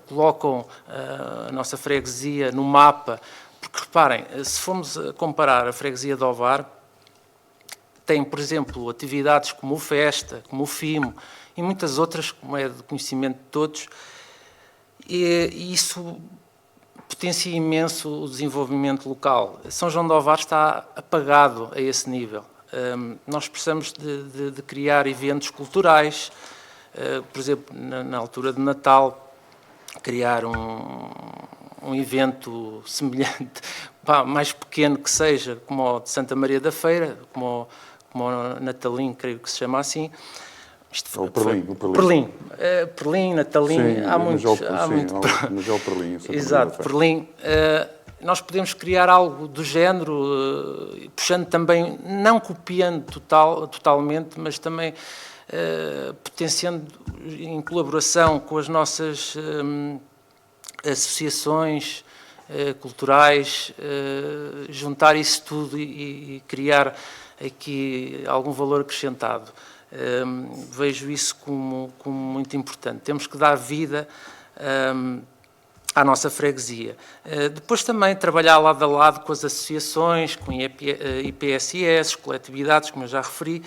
colocam a nossa freguesia no mapa. Porque, reparem, se formos a comparar a freguesia de Ovar, tem, por exemplo, atividades como o Festa, como o FIMO e muitas outras, como é de conhecimento de todos, e isso potencia imenso o desenvolvimento local. São João de Ovar está apagado a esse nível. Nós precisamos de criar eventos culturais, por exemplo, na altura de Natal, criar um evento semelhante, mais pequeno que seja, como o de Santa Maria da Feira, como o Natalim, creio que se chama assim. O Perlim. Perlim, Natalim, sim, há muitos. Mas é o Perlim. Exato, Perlim. Nós podemos criar algo do género, puxando também, não copiando totalmente, mas também potenciando em colaboração com as nossas associações culturais, juntar isso tudo e criar aqui algum valor acrescentado. Vejo isso como muito importante. Temos que dar vida à nossa freguesia. Depois também trabalhar lado a lado com as associações, com IPSS, coletividades, como eu já referi,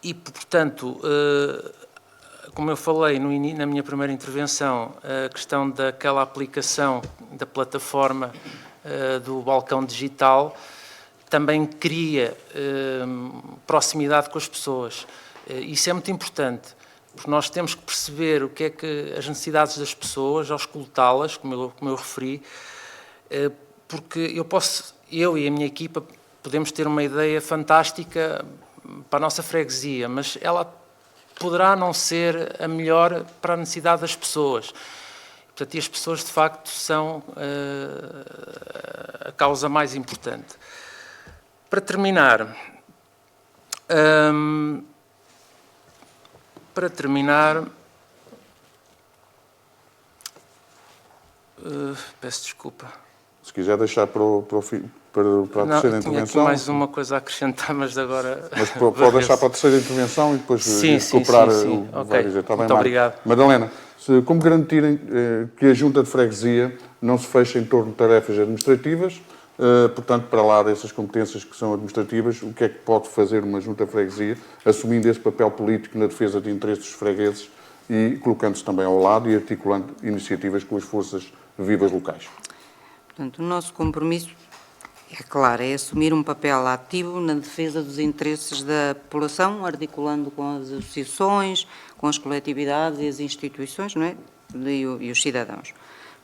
e, portanto, como eu falei na minha primeira intervenção, a questão daquela aplicação da plataforma do balcão digital também cria proximidade com as pessoas. Isso é muito importante, porque nós temos que perceber o que é que as necessidades das pessoas, auscultá-las, como eu referi, porque eu e a minha equipa podemos ter uma ideia fantástica para a nossa freguesia, mas ela poderá não ser a melhor para a necessidade das pessoas. Portanto, e as pessoas, de facto, são a causa mais importante. Para terminar, peço desculpa. Se quiser deixar para a terceira intervenção... Tinha aqui mais uma coisa a acrescentar, mas agora... Mas pode deixar para a terceira intervenção e depois recuperar o que vai dizer. Está bem, muito obrigado. Madalena, como garantirem que a Junta de Freguesia não se feche em torno de tarefas administrativas, portanto, para lá dessas competências que são administrativas, o que é que pode fazer uma Junta de Freguesia, assumindo esse papel político na defesa de interesses dos fregueses e colocando-se também ao lado e articulando iniciativas com as forças vivas locais? Portanto, o nosso compromisso, é claro, é assumir um papel ativo na defesa dos interesses da população, articulando com as associações, com as coletividades e as instituições, não é? E os cidadãos.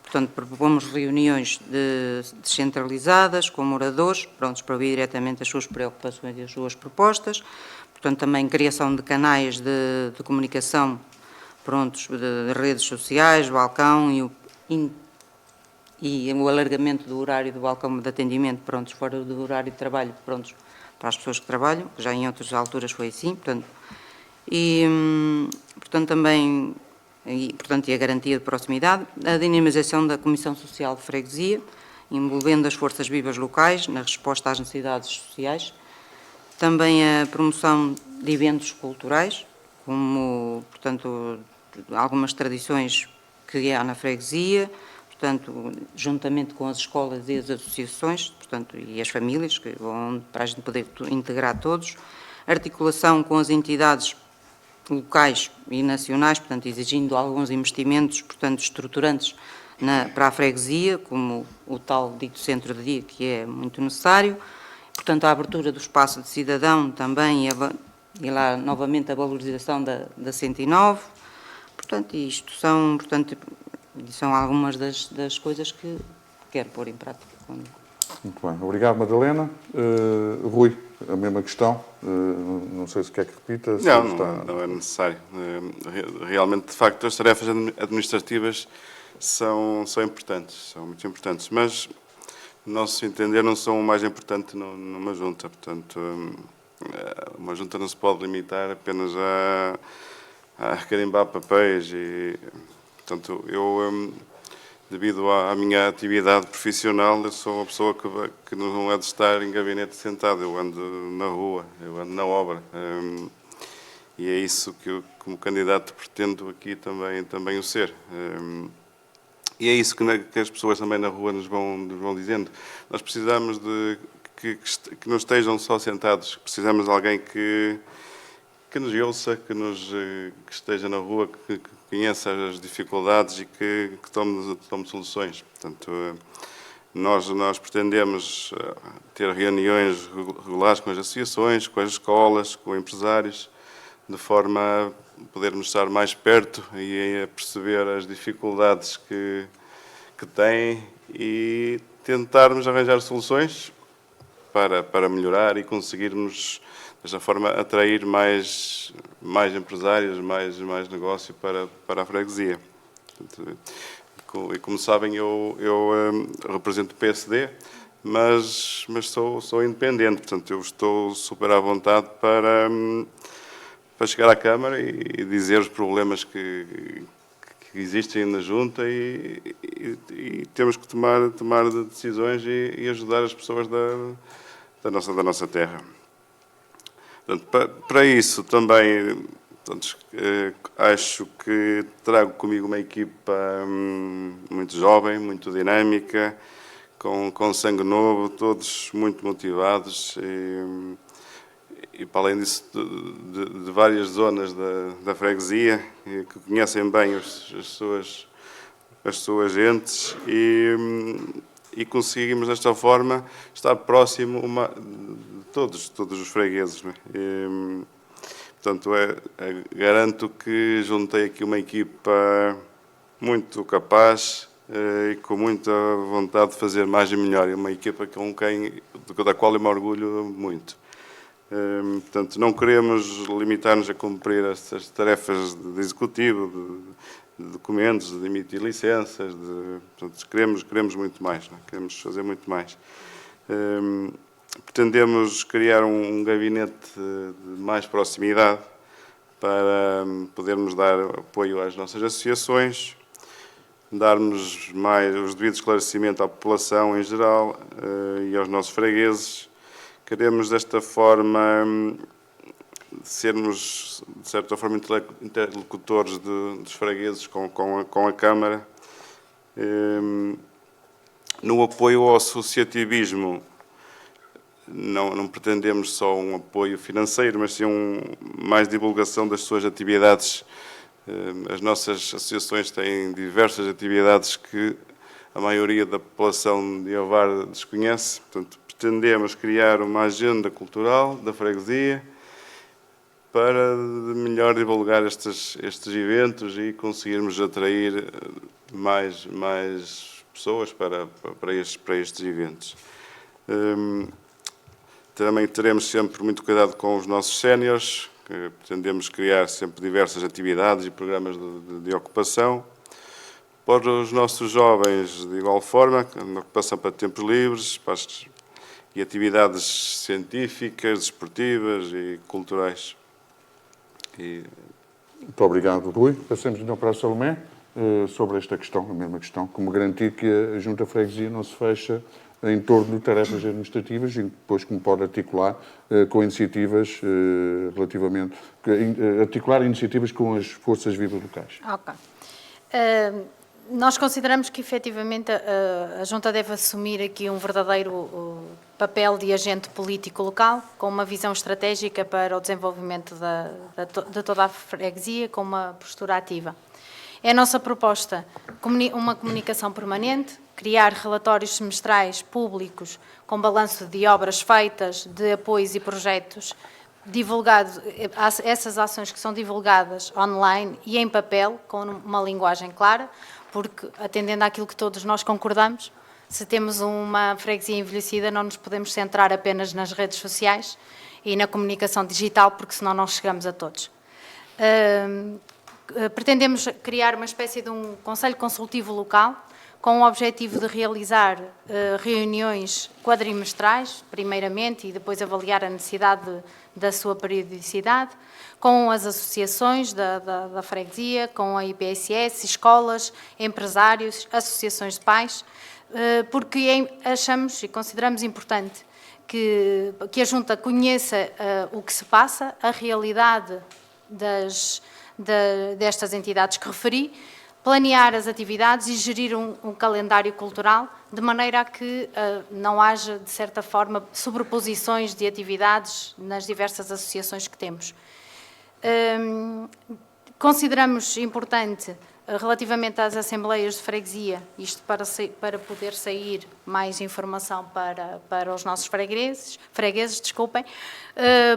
Portanto, propomos reuniões descentralizadas com moradores, prontos para ouvir diretamente as suas preocupações e as suas propostas. Portanto, também criação de canais de comunicação, prontos, de redes sociais, balcão e o alargamento do horário do balcão de atendimento, prontos, fora do horário de trabalho, prontos, para as pessoas que trabalham, já em outras alturas foi assim, portanto, também, e a garantia de proximidade, a dinamização da Comissão Social de Freguesia, envolvendo as forças vivas locais na resposta às necessidades sociais, também a promoção de eventos culturais, como, portanto, algumas tradições que há na freguesia, portanto, juntamente com as escolas e as associações, portanto, e as famílias, que vão para a gente poder integrar todos, articulação com as entidades locais e nacionais, portanto, exigindo alguns investimentos, portanto, estruturantes para a freguesia, como o tal dito centro de dia, que é muito necessário, portanto, a abertura do espaço de cidadão também, e lá, novamente, a valorização da 109, portanto, isto são, portanto, E são algumas das coisas que quero pôr em prática. Muito bem. Obrigado, Madalena. Rui, a mesma questão. Não sei se quer que repita. Não é necessário. Realmente, de facto, as tarefas administrativas são importantes, são muito importantes, mas, no nosso entender, não são o mais importante numa junta. Portanto, uma junta não se pode limitar apenas a carimbar papéis e, portanto, eu, devido à minha atividade profissional, eu sou uma pessoa que não é de estar em gabinete sentado, eu ando na rua, eu ando na obra. E é isso que eu, como candidato, pretendo aqui também o ser. E é isso que as pessoas também na rua nos vão dizendo. Nós precisamos de que não estejam só sentados, precisamos de alguém que nos ouça, que esteja na rua, que conheça as dificuldades e que tome soluções. Portanto, nós pretendemos ter reuniões regulares com as associações, com as escolas, com empresários, de forma a podermos estar mais perto e a perceber as dificuldades que têm e tentarmos arranjar soluções para melhorar e conseguirmos, desta forma, atrair mais empresários, mais negócio para a freguesia. E como sabem, eu represento o PSD, mas sou independente, portanto, eu estou super à vontade para chegar à Câmara e dizer os problemas que existem na Junta e temos que tomar decisões e ajudar as pessoas da nossa terra. Portanto, para isso também, portanto, acho que trago comigo uma equipa muito jovem, muito dinâmica, com sangue novo, todos muito motivados e para além disso, de várias zonas da freguesia, que conhecem bem as suas gentes e conseguimos, desta forma, estar próximo de todos os fregueses. Não é? Portanto, garanto que juntei aqui uma equipa muito capaz e com muita vontade de fazer mais e melhor. É uma equipa da qual eu me orgulho muito. Portanto, não queremos limitar-nos a cumprir estas tarefas de executivo, de documentos, de emitir licenças, portanto, queremos muito mais, não é? Queremos fazer muito mais. Pretendemos criar um gabinete de mais proximidade para podermos dar apoio às nossas associações, darmos mais os devidos esclarecimentos à população em geral e aos nossos fregueses. Queremos, desta forma, sermos, de certa forma, interlocutores dos fregueses com a Câmara. No apoio ao associativismo, não pretendemos só um apoio financeiro, mas sim mais divulgação das suas atividades. As nossas associações têm diversas atividades que a maioria da população de Ovar desconhece. Portanto, pretendemos criar uma agenda cultural da freguesia para melhor divulgar estes eventos e conseguirmos atrair mais pessoas para estes eventos. Também teremos sempre muito cuidado com os nossos séniores, que pretendemos criar sempre diversas atividades e programas de ocupação. Para os nossos jovens, de igual forma, na ocupação para tempos livres, e atividades científicas, desportivas e culturais. Muito obrigado, Rui. Passamos então para a Salomé, sobre esta questão, a mesma questão, como garantir que a Junta de Freguesia não se fecha em torno de tarefas administrativas e depois como pode articular com iniciativas articular iniciativas com as forças vivas locais. Ok. Nós consideramos que, efetivamente, a Junta deve assumir aqui um verdadeiro papel de agente político local, com uma visão estratégica para o desenvolvimento de toda a freguesia, com uma postura ativa. É a nossa proposta uma comunicação permanente, criar relatórios semestrais públicos com balanço de obras feitas, de apoios e projetos, essas ações que são divulgadas online e em papel, com uma linguagem clara, porque, atendendo àquilo que todos nós concordamos, se temos uma freguesia envelhecida, não nos podemos centrar apenas nas redes sociais e na comunicação digital, porque senão não chegamos a todos. Pretendemos criar uma espécie de um conselho consultivo local, com o objetivo de realizar reuniões quadrimestrais, primeiramente, e depois avaliar a necessidade da sua periodicidade, com as associações da freguesia, com a IPSS, escolas, empresários, associações de pais, porque achamos e consideramos importante que a Junta conheça o que se passa, a realidade destas entidades que referi, planear as atividades e gerir um calendário cultural, de maneira a que não haja, de certa forma, sobreposições de atividades nas diversas associações que temos. Consideramos importante, relativamente às assembleias de freguesia, isto para poder sair mais informação para os nossos fregueses,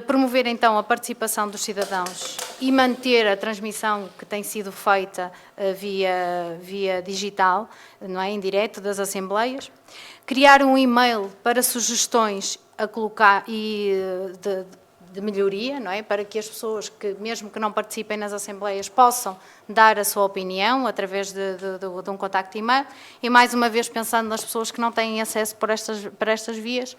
promover então a participação dos cidadãos e manter a transmissão que tem sido feita via digital, não é, em direto das assembleias, criar um e-mail para sugestões a colocar de melhoria, não é? Para que as pessoas, que mesmo que não participem nas assembleias, possam dar a sua opinião através de um contacto de e-mail. E, mais uma vez, pensando nas pessoas que não têm acesso para estas vias,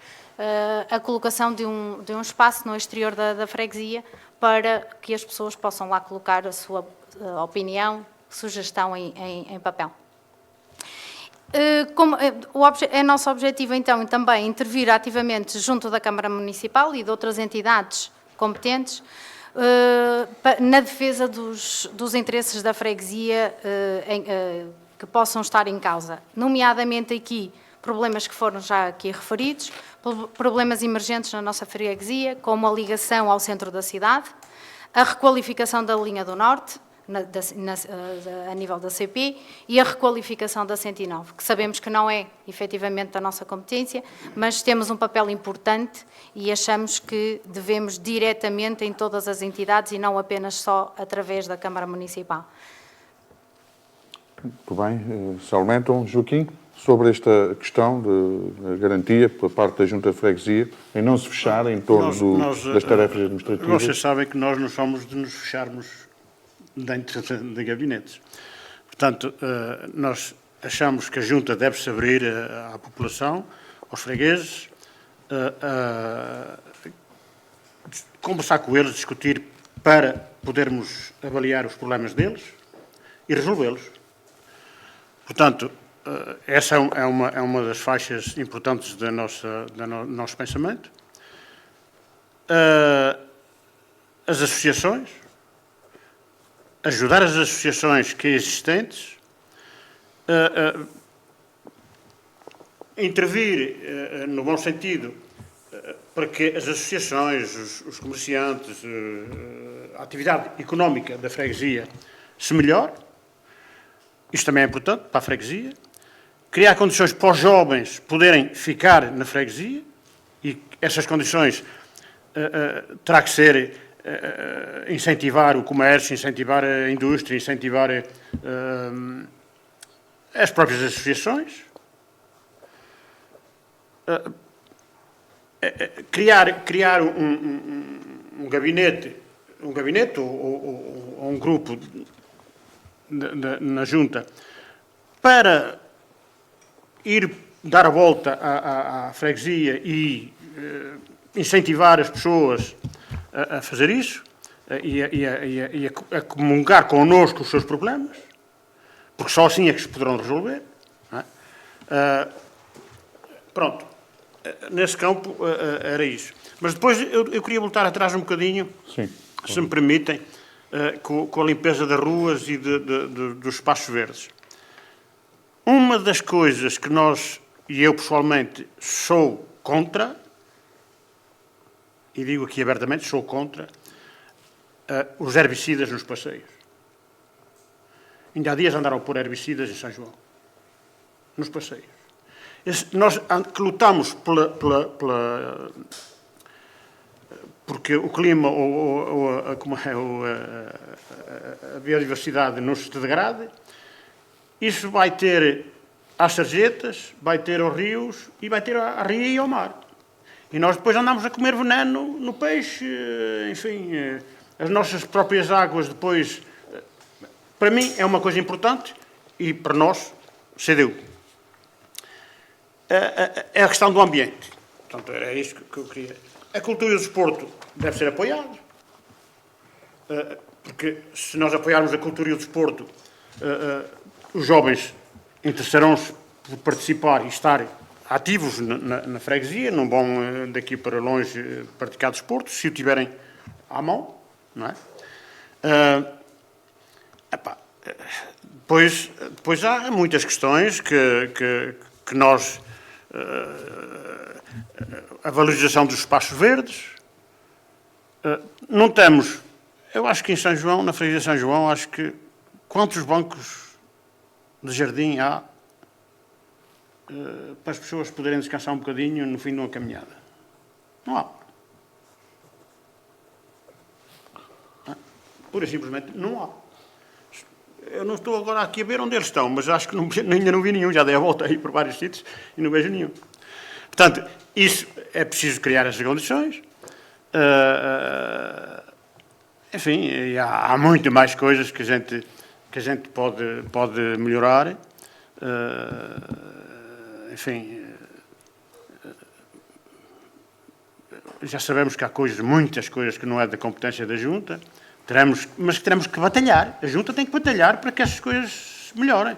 a colocação de um espaço no exterior da freguesia para que as pessoas possam lá colocar a sua opinião, sugestão em papel. É nosso objetivo, então, também intervir ativamente junto da Câmara Municipal e de outras entidades competentes na defesa dos interesses da freguesia que possam estar em causa, nomeadamente aqui problemas que foram já aqui referidos, problemas emergentes na nossa freguesia, como a ligação ao centro da cidade, a requalificação da linha do Norte, a nível da CP, e a requalificação da 109, que sabemos que não é efetivamente da nossa competência, mas temos um papel importante e achamos que devemos diretamente em todas as entidades e não apenas só através da Câmara Municipal. Muito bem. Salmentam, Joaquim, sobre esta questão de garantia por parte da Junta de Freguesia em não se fechar em torno das tarefas administrativas. Vocês sabem que nós não somos de nos fecharmos dentro de gabinetes. Portanto, nós achamos que a Junta deve-se abrir à população, aos fregueses, conversar com eles, discutir para podermos avaliar os problemas deles e resolvê-los. Portanto, essa é uma das faixas importantes do nosso pensamento. As associações, ajudar as associações que existentes, intervir no bom sentido para que as associações, os comerciantes, a atividade económica da freguesia se melhore. Isto também é importante para a freguesia. Criar condições para os jovens poderem ficar na freguesia e essas condições terá que ser incentivar o comércio, incentivar a indústria, incentivar as próprias associações, criar um gabinete ou um grupo na Junta para ir dar a volta à freguesia e incentivar as pessoas a fazer isso e a comungar connosco os seus problemas, porque só assim é que se poderão resolver. Não é? Pronto, nesse campo era isso. Mas depois eu queria voltar atrás um bocadinho, sim, se me permitem, com a limpeza das ruas e dos espaços verdes. Uma das coisas que nós, e eu pessoalmente, sou contra, e digo aqui abertamente, sou contra os herbicidas nos passeios. Ainda há dias andaram a pôr herbicidas em São João, nos passeios. Nós que lutamos porque o clima a biodiversidade não se degrade, isso vai ter às sarjetas, vai ter aos rios e vai ter à ria e ao mar. E nós depois andamos a comer veneno no peixe, enfim, as nossas próprias águas depois. Para mim é uma coisa importante e para nós, CDU. É a questão do ambiente. Portanto, era isso que eu queria. A cultura e o desporto deve ser apoiado. Porque se nós apoiarmos a cultura e o desporto, os jovens interessarão-se por participar e estar ativos na freguesia, não vão daqui para longe praticar desporto, se o tiverem à mão, não é? Depois há muitas questões que nós... a valorização dos espaços verdes. Não temos... Eu acho que em São João, na freguesia de São João, acho que quantos bancos de jardim há para as pessoas poderem descansar um bocadinho no fim de uma caminhada? Não há. Pura e simplesmente não há. Eu não estou agora aqui a ver onde eles estão, mas acho que ainda não vi nenhum. Já dei a volta aí por vários sítios e não vejo nenhum. Portanto, isso é preciso criar essas condições. Enfim, e há muito mais coisas que a gente pode melhorar. Enfim, já sabemos que há muitas coisas que não é da competência da Junta, mas que teremos que batalhar. A Junta tem que batalhar para que essas coisas melhorem.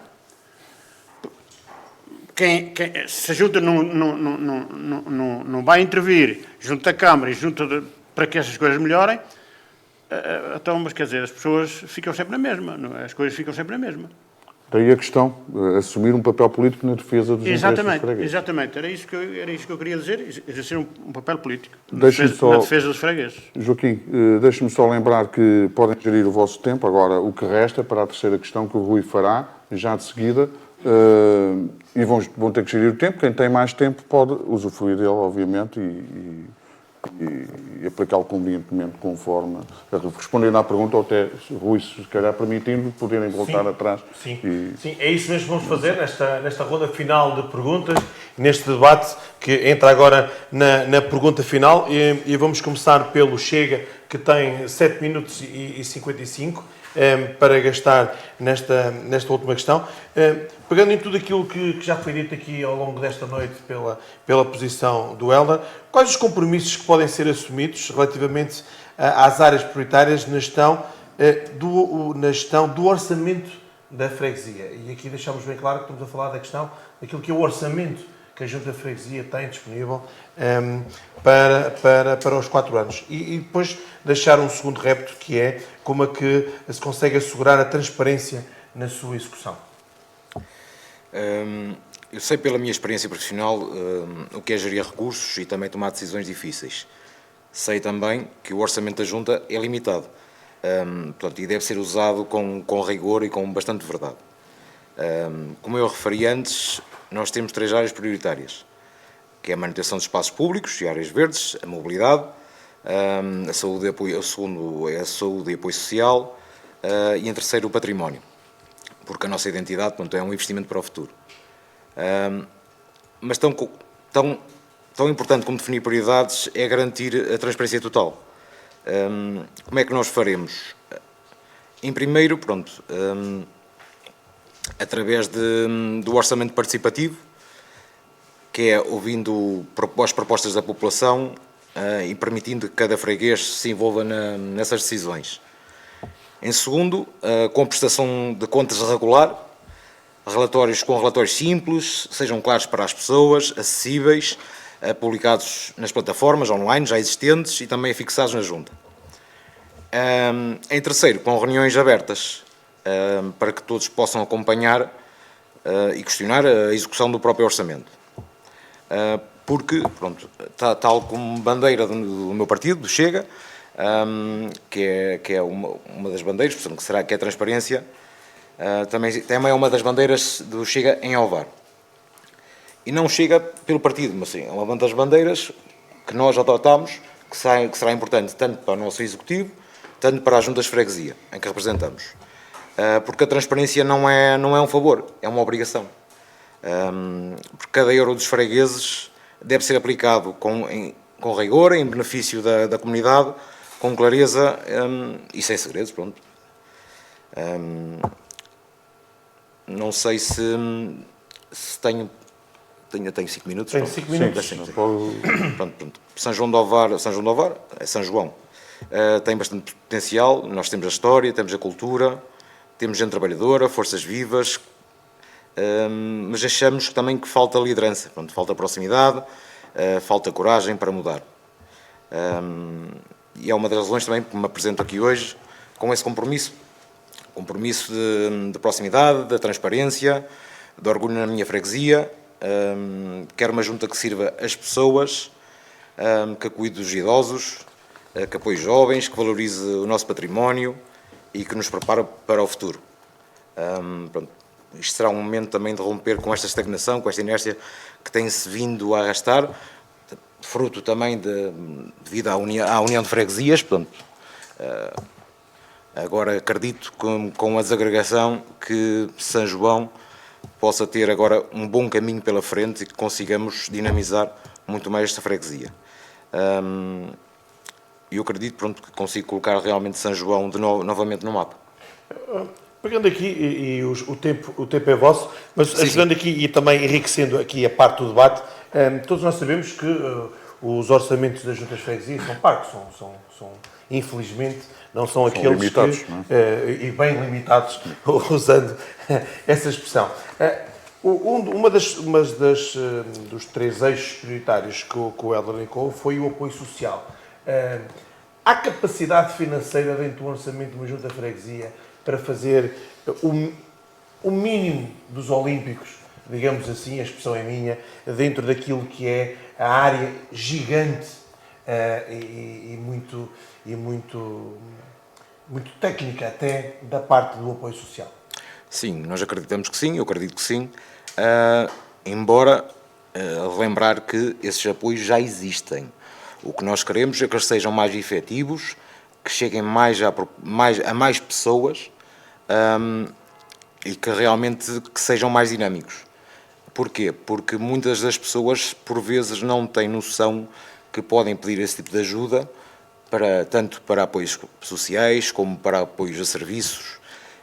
Se a Junta não vai intervir junto da Câmara e para que essas coisas melhorem, então, mas quer dizer, as pessoas ficam sempre na mesma, as coisas ficam sempre na mesma. Daí a questão, assumir um papel político na defesa dos interesses dos fregueses. Exatamente, era isso que eu queria dizer, exercer um papel político na defesa dos fregueses. Joaquim, deixe-me só lembrar que podem gerir o vosso tempo, agora o que resta para a terceira questão que o Rui fará, já de seguida, e vão ter que gerir o tempo. Quem tem mais tempo pode usufruir dele, obviamente, e aplicá-lo convenientemente conforme respondendo à pergunta, ou até, Rui, se calhar permitindo, poderem voltar atrás. Sim, é isso mesmo que vamos fazer nesta ronda final de perguntas, neste debate que entra agora na pergunta final, e vamos começar pelo Chega, que tem 7 minutos e 55 para gastar nesta última questão. Pegando em tudo aquilo que já foi dito aqui ao longo desta noite pela posição do Hélder, quais os compromissos que podem ser assumidos relativamente às áreas prioritárias na gestão do orçamento da freguesia? E aqui deixamos bem claro que estamos a falar da questão daquilo que é o orçamento que a Junta da Freguesia tem disponível para os 4 anos. E depois deixar um segundo repto, que é como é que se consegue assegurar a transparência na sua execução. Eu sei pela minha experiência profissional o que é gerir recursos e também tomar decisões difíceis. Sei também que o orçamento da Junta é limitado, portanto, e deve ser usado com rigor e com bastante verdade. Como eu referi antes, nós temos 3 áreas prioritárias, que é a manutenção dos espaços públicos e áreas verdes, a mobilidade, a saúde e apoio, o segundo é a saúde e apoio social, e em terceiro o património, porque a nossa identidade, portanto, é um investimento para o futuro. Mas tão importante como definir prioridades é garantir a transparência total. Como é que nós faremos? Em primeiro, através do orçamento participativo, que é ouvindo as propostas da população e permitindo que cada freguês se envolva nessas decisões. Em segundo, com a prestação de contas regular, com relatórios simples, sejam claros para as pessoas, acessíveis, publicados nas plataformas online já existentes e também fixados na Junta. Em terceiro, com reuniões abertas, para que todos possam acompanhar e questionar a execução do próprio orçamento. Porque, tal como bandeira do meu partido, do Chega, que é uma das bandeiras, portanto, que é a transparência, também é uma das bandeiras do Chega em Alvar. E não chega pelo partido, mas sim, é uma das bandeiras que nós adotamos, que será importante tanto para o nosso Executivo, tanto para as juntas de freguesia, em que representamos. porque a transparência não é um favor, é uma obrigação. Porque cada euro dos fregueses deve ser aplicado com rigor, em benefício da comunidade, com clareza e sem segredos, pronto. Não sei se tenho 5 minutos. Tenho 5 minutos. Sim. Pronto. São João de Ovar, é São João, tem bastante potencial. Nós temos a história, temos a cultura, temos gente trabalhadora, forças vivas, mas achamos também que falta liderança, falta proximidade, falta coragem para mudar. E é uma das razões também que me apresento aqui hoje com esse compromisso de proximidade, da transparência, de orgulho na minha freguesia. Quero uma junta que sirva as pessoas, que cuide dos idosos, que apoie os jovens, que valorize o nosso património e que nos prepare para o futuro. Isto será um momento também de romper com esta estagnação, com esta inércia que tem-se vindo a arrastar, fruto também devido à união de freguesias. Agora acredito com a desagregação que São João possa ter agora um bom caminho pela frente e que consigamos dinamizar muito mais esta freguesia. E eu acredito que consigo colocar realmente São João novamente no mapa. Pegando aqui, e o tempo é vosso, mas ajudando aqui e também enriquecendo aqui a parte do debate, todos nós sabemos que os orçamentos das juntas de freguesia são parcos, são infelizmente, não são aqueles limitados, e bem limitados, usando essa expressão. Uma dos 3 eixos prioritários que o Helder indicou foi o apoio social. Há capacidade financeira dentro do orçamento de uma junta de freguesia para fazer o mínimo dos olímpicos, digamos assim, a expressão é minha, dentro daquilo que é a área gigante e muito técnica até da parte do apoio social? Sim, nós acreditamos que sim, eu acredito que sim, embora lembrar que esses apoios já existem. O que nós queremos é que eles sejam mais efetivos, que cheguem a mais pessoas e que realmente que sejam mais dinâmicos. Porquê? Porque muitas das pessoas, por vezes, não têm noção que podem pedir esse tipo de ajuda, tanto para apoios sociais como para apoios a serviços,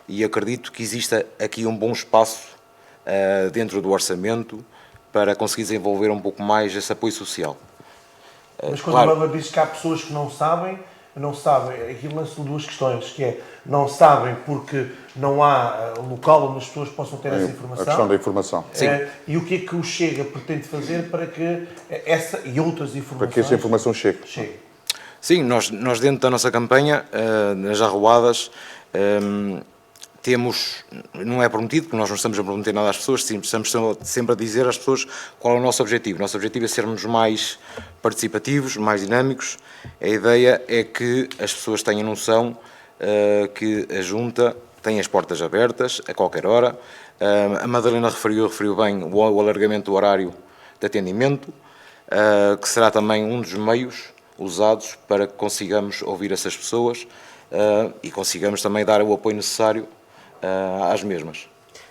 e acredito que exista aqui um bom espaço dentro do orçamento para conseguir desenvolver um pouco mais esse apoio social. Mas quando o Helder diz que há pessoas que não sabem, aquilo lança duas questões, que é, não sabem porque não há local onde as pessoas possam ter essa informação. A questão da informação. Sim. E o que é que o Chega pretende fazer para que essa e outras informações... Para que essa informação chegue. Sim, nós dentro da nossa campanha, nas arruadas, temos, não é prometido, porque nós não estamos a prometer nada às pessoas, estamos sempre a dizer às pessoas qual é o nosso objetivo. O nosso objetivo é sermos mais participativos, mais dinâmicos. A ideia é que as pessoas tenham noção que a Junta tem as portas abertas a qualquer hora. A Madalena referiu bem o alargamento do horário de atendimento, que será também um dos meios usados para que consigamos ouvir essas pessoas e consigamos também dar o apoio necessário às mesmas.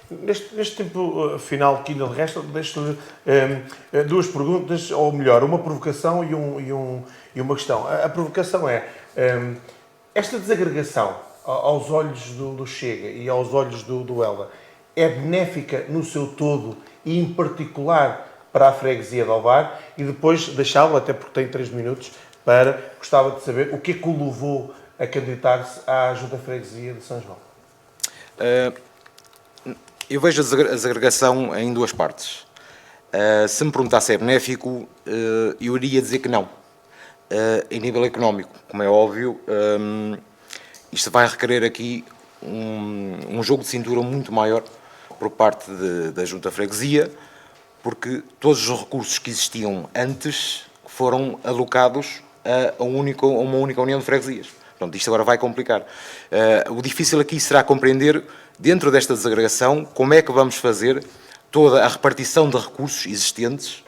Neste tempo final que ainda de resto, deixo-lhe duas perguntas, ou melhor, uma provocação e uma questão. A provocação é, esta desagregação aos olhos do Chega e aos olhos do Helder é benéfica no seu todo e em particular para a freguesia de Ovar? E depois deixá-lo, até porque tem 3 minutos, gostava de saber o que é que o levou a candidatar-se à Junta de Freguesia de São João. Eu vejo a desagregação em duas partes. Se me perguntasse se é benéfico, eu iria dizer que não. Em nível económico, como é óbvio, isto vai requerer aqui um jogo de cintura muito maior por parte da Junta de Freguesia, porque todos os recursos que existiam antes foram alocados a uma única união de freguesias. Portanto, isto agora vai complicar. O difícil aqui será compreender, dentro desta desagregação, como é que vamos fazer toda a repartição de recursos existentes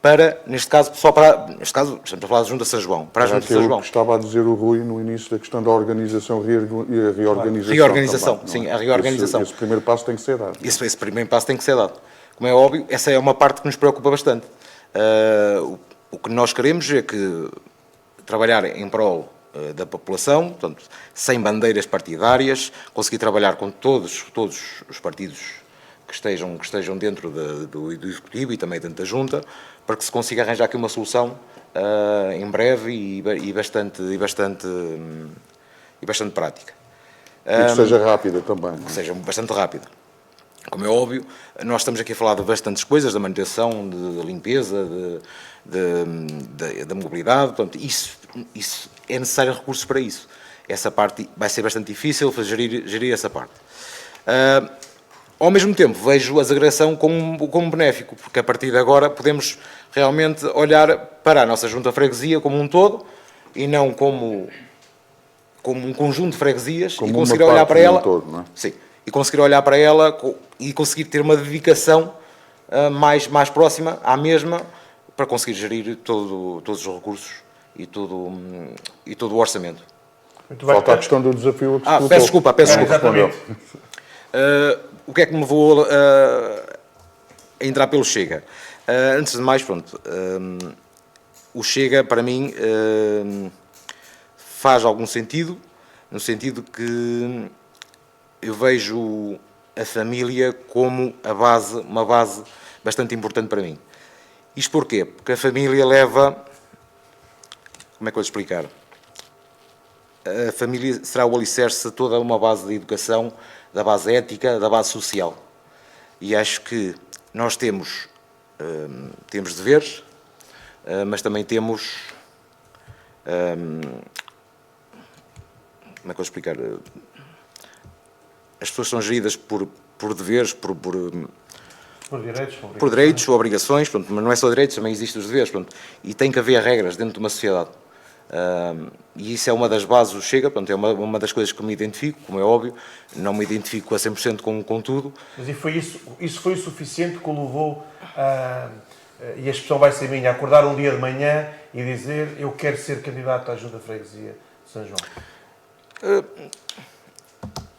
para, neste caso, estamos a falar da Junta de São João, para a Junta de São Aquilo João. que estava a dizer o Rui no início da questão da organização e a reorganização. Reorganização, também, sim, não é? a reorganização. Esse primeiro passo tem que ser dado. Esse primeiro passo tem que ser dado. Como é óbvio, essa é uma parte que nos preocupa bastante. O que nós queremos é que trabalhar em prol da população, portanto, sem bandeiras partidárias, conseguir trabalhar com todos os partidos que estejam dentro do Executivo e também dentro da Junta, para que se consiga arranjar aqui uma solução em breve e bastante prática. E que seja rápida também. Que seja bastante rápida. Como é óbvio, nós estamos aqui a falar de bastantes coisas, da manutenção, de limpeza, da mobilidade, portanto, isso é necessário recursos para isso. Essa parte vai ser bastante difícil gerir essa parte. Ao mesmo tempo, vejo a segregação como benéfico, porque a partir de agora podemos realmente olhar para a nossa junta de freguesia como um todo e não como um conjunto de freguesias Como e conseguir uma olhar parte para de um ela. todo, não é? Sim, e conseguir olhar para ela e conseguir ter uma dedicação mais próxima à mesma para conseguir gerir todos os recursos e todo o orçamento. Muito bem. Falta a questão do desafio que se colocou. Peço desculpa. Exatamente. O que é que me levou a entrar pelo Chega? Antes de mais, pronto, o Chega, para mim, faz algum sentido, no sentido que eu vejo a família como uma base bastante importante para mim. Isto porquê? Porque a família leva... Como é que eu vou explicar? A família será o alicerce de toda uma base de educação, da base ética, da base social. E acho que nós temos deveres, mas também temos... como é que eu vou explicar? As pessoas são geridas por deveres, por direitos ou obrigações, pronto, mas não é só direitos, também existem os deveres, pronto, e tem que haver regras dentro de uma sociedade. E isso é uma das bases do Chega, pronto, é uma das coisas que me identifico, como é óbvio, não me identifico a 100% com tudo. Mas isso foi o suficiente que o levou e a expressão vai ser minha, acordar um dia de manhã e dizer eu quero ser candidato à Junta de Freguesia de São João?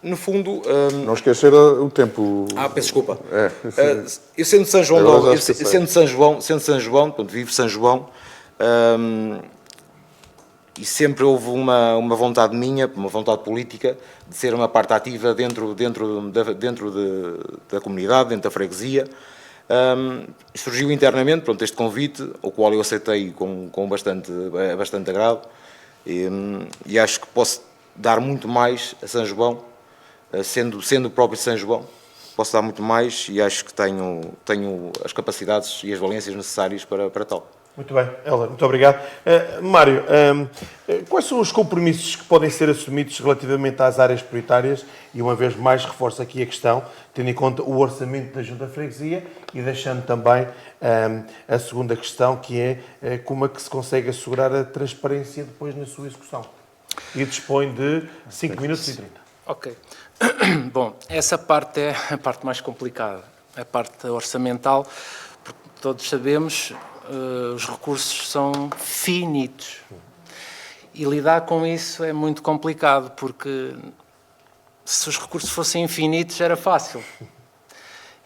No fundo... Não esquecer o tempo... peço desculpa. É. Eu sendo de São João, sendo São João, portanto, vivo São João, e sempre houve uma vontade minha, uma vontade política, de ser uma parte ativa dentro da comunidade, dentro da freguesia. Surgiu internamente, pronto, este convite, o qual eu aceitei com bastante agrado, e acho que posso dar muito mais a São João, sendo o próprio São João, posso dar muito mais e acho que tenho as capacidades e as valências necessárias para tal. Muito bem, Helder, muito obrigado. Mário, quais são os compromissos que podem ser assumidos relativamente às áreas prioritárias? E uma vez mais reforço aqui a questão, tendo em conta o orçamento da Junta de Freguesia e deixando também a segunda questão, que é como é que se consegue assegurar a transparência depois na sua execução. E dispõe de 5 minutos e 30. Ok. Bom, essa parte é a parte mais complicada, a parte orçamental, porque todos sabemos os recursos são finitos e lidar com isso é muito complicado, porque se os recursos fossem infinitos era fácil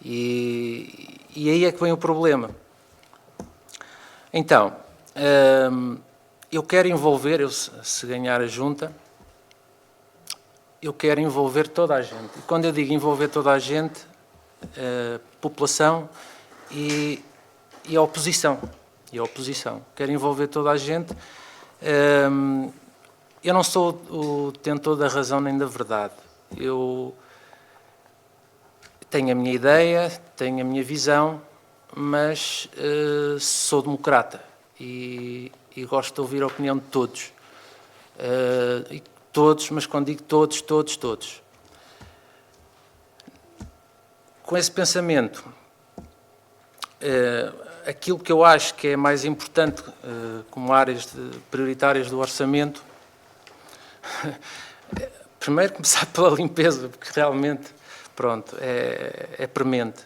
e aí é que vem o problema. Então, eu quero envolver, se ganhar a junta, eu quero envolver toda a gente. E quando eu digo envolver toda a gente, população e a oposição. Quero envolver toda a gente. Eu não sou o detentor da razão nem da verdade. Eu tenho a minha ideia, tenho a minha visão, mas sou democrata e gosto de ouvir a opinião de todos. Todos, mas quando digo todos. Com esse pensamento, aquilo que eu acho que é mais importante como áreas prioritárias do orçamento, primeiro começar pela limpeza, porque realmente, pronto, é premente.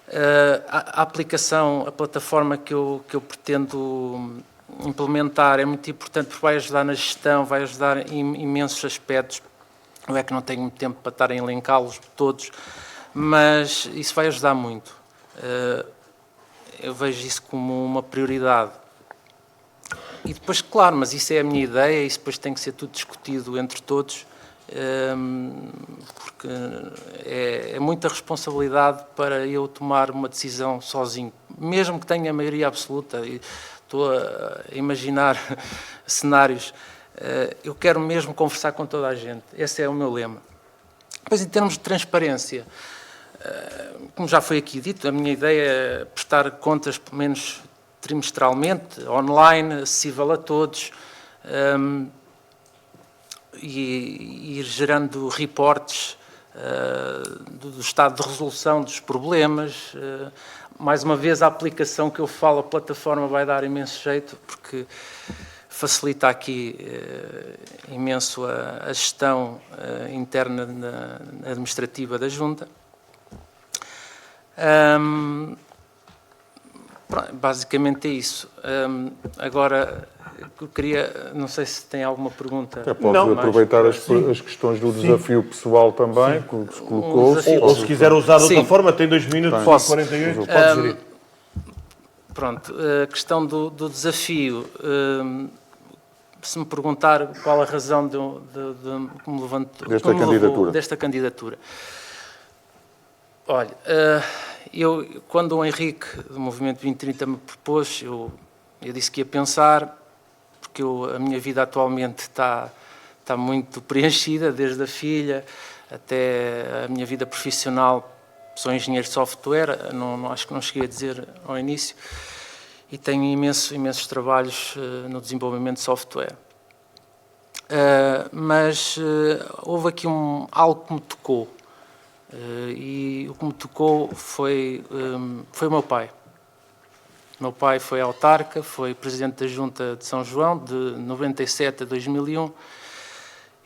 A aplicação, a plataforma que eu pretendo implementar é muito importante porque vai ajudar na gestão, vai ajudar em imensos aspectos. Eu é que não tenho muito tempo para estar a elencá-los todos, mas isso vai ajudar muito. Eu vejo isso como uma prioridade. E depois, claro, mas isso é a minha ideia, isso depois tem que ser tudo discutido entre todos, porque é muita responsabilidade para eu tomar uma decisão sozinho, mesmo que tenha a maioria absoluta. E estou a imaginar cenários. Eu quero mesmo conversar com toda a gente, esse é o meu lema. Depois, em termos de transparência, como já foi aqui dito, a minha ideia é prestar contas, pelo menos trimestralmente, online, acessível a todos, e ir gerando reportes do estado de resolução dos problemas. Mais uma vez, a aplicação que eu falo, a plataforma vai dar imenso jeito, porque facilita aqui imenso a gestão interna administrativa da Junta. Basicamente é isso. Agora, eu queria, não sei se tem alguma pergunta. Pode aproveitar as questões do desafio pessoal também, que se colocou. Ou se quiser usar de outra forma, tem 2 minutos e 48, pode gerir. Pronto, a questão do desafio, se me perguntar qual a razão que me levantou desta candidatura. Olha, quando o Henrique, do Movimento 2030, me propôs, eu disse que ia pensar, porque a minha vida atualmente está muito preenchida, desde a filha até a minha vida profissional. Sou engenheiro de software, acho que não cheguei a dizer ao início, e tenho imensos trabalhos no desenvolvimento de software. Mas houve aqui algo que me tocou, e o que me tocou foi o meu pai. O meu pai foi autarca, foi presidente da Junta de São João, de 97 a 2001.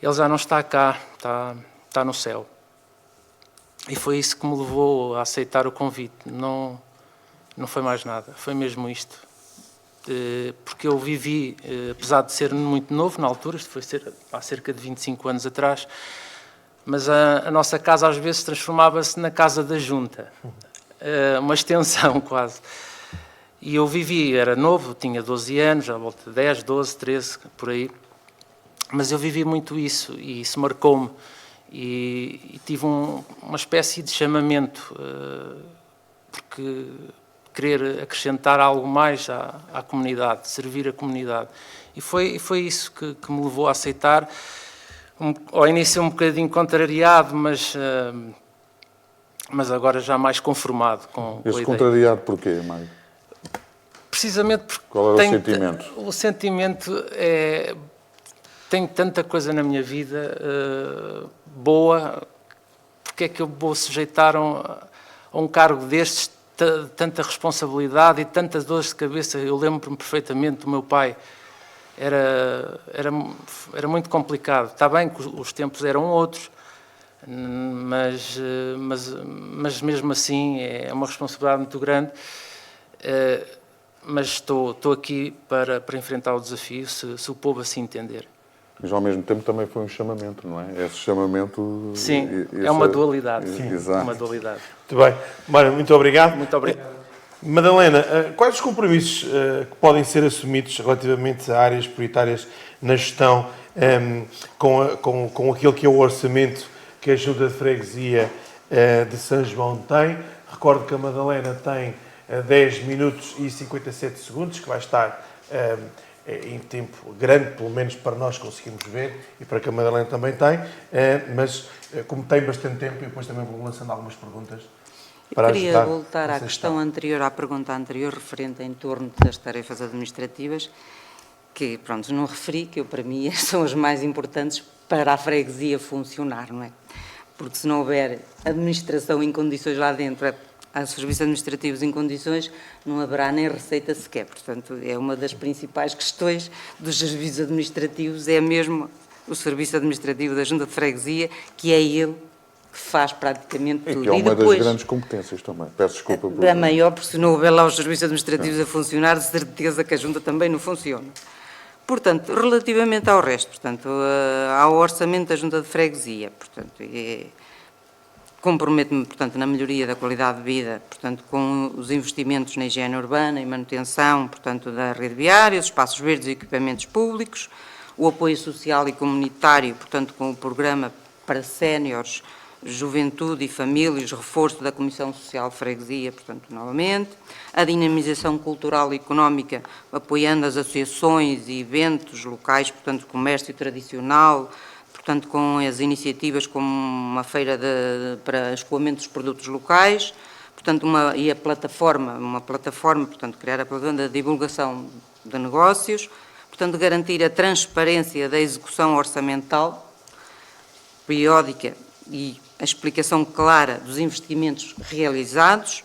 Ele já não está cá, está no céu. E foi isso que me levou a aceitar o convite. Não foi mais nada, foi mesmo isto. Porque eu vivi, apesar de ser muito novo na altura, isto foi há cerca de 25 anos atrás, mas a nossa casa às vezes transformava-se na casa da Junta, uma extensão quase. E eu vivi, era novo, tinha 12 anos, à volta de 10, 12, 13, por aí, mas eu vivi muito isso e isso marcou-me. E tive uma espécie de chamamento, porque querer acrescentar algo mais à comunidade, servir a comunidade. E foi isso que me levou a aceitar. Ao início um bocadinho contrariado, mas agora já mais conformado com a ideia. Contrariado porquê, Mário? Precisamente porque qual era o sentimento? O sentimento é... Tenho tanta coisa na minha vida boa, porque é que eu vou sujeitar a um cargo destes, tanta responsabilidade e tantas dores de cabeça? Eu lembro-me perfeitamente do meu pai. Era muito complicado. Está bem que os tempos eram outros, mas mesmo assim é uma responsabilidade muito grande. Mas estou aqui para enfrentar o desafio, se o povo assim entender. Mas ao mesmo tempo também foi um chamamento, não é? Esse chamamento... Sim, é uma dualidade. Sim. Exato. Uma dualidade. Muito bem. Mário, muito obrigado. Muito obrigado. Madalena, quais os compromissos que podem ser assumidos relativamente a áreas prioritárias na gestão com aquilo que é o orçamento que a Junta de Freguesia de São João tem? Recordo que a Madalena tem 10 minutos e 57 segundos, que vai estar em tempo grande, pelo menos para nós conseguirmos ver, e para que a Madalena também tem, mas como tem bastante tempo, eu depois também vou lançando algumas perguntas. Eu queria voltar à questão anterior, à pergunta anterior, referente em torno das tarefas administrativas, que, pronto, não referi, que para mim são as mais importantes para a freguesia funcionar, não é? Porque se não houver administração em condições lá dentro, há serviços administrativos em condições, não haverá nem receita sequer. Portanto, é uma das principais questões dos serviços administrativos, é mesmo o serviço administrativo da Junta de Freguesia, que é ele que faz praticamente E tudo. que é uma depois, das grandes competências também. Peço desculpa por... a maior, porque se não houver lá os serviços administrativos a funcionar, de certeza que a Junta também não funciona. Portanto, relativamente ao resto, portanto, ao orçamento da Junta de Freguesia, portanto, comprometo-me, portanto, na melhoria da qualidade de vida, portanto, com os investimentos na higiene urbana e manutenção, portanto, da rede viária, os espaços verdes e equipamentos públicos, o apoio social e comunitário, portanto, com o programa para séniores, juventude e famílias, reforço da Comissão Social de Freguesia, portanto, novamente, a dinamização cultural e económica, apoiando as associações e eventos locais, portanto, comércio tradicional, portanto, com as iniciativas como uma feira para escoamento dos produtos locais, portanto, uma plataforma, portanto, criar a plataforma da divulgação de negócios, portanto, garantir a transparência da execução orçamental periódica e a explicação clara dos investimentos realizados,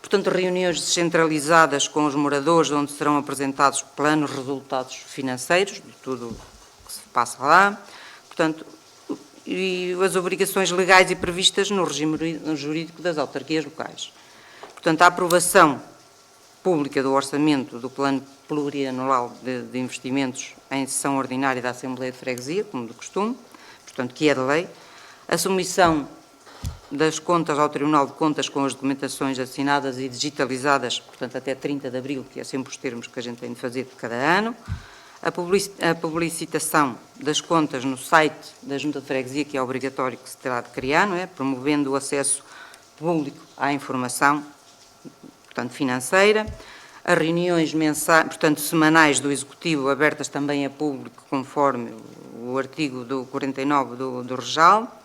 portanto, reuniões descentralizadas com os moradores, onde serão apresentados planos, resultados financeiros de tudo o que se passa lá, portanto, e as obrigações legais e previstas no regime jurídico das autarquias locais. Portanto, a aprovação pública do orçamento do Plano Plurianual de Investimentos em sessão ordinária da Assembleia de Freguesia, como de costume, portanto, que é de lei, a submissão das contas ao Tribunal de Contas com as documentações assinadas e digitalizadas, portanto, até 30 de abril, que é sempre os termos que a gente tem de fazer de cada ano, a publicitação das contas no site da Junta de Freguesia, que é obrigatório que se terá de criar, não é? Promovendo o acesso público à informação, portanto, financeira, as reuniões mensais, portanto, semanais do Executivo, abertas também a público, conforme o artigo do 49 do REGAL,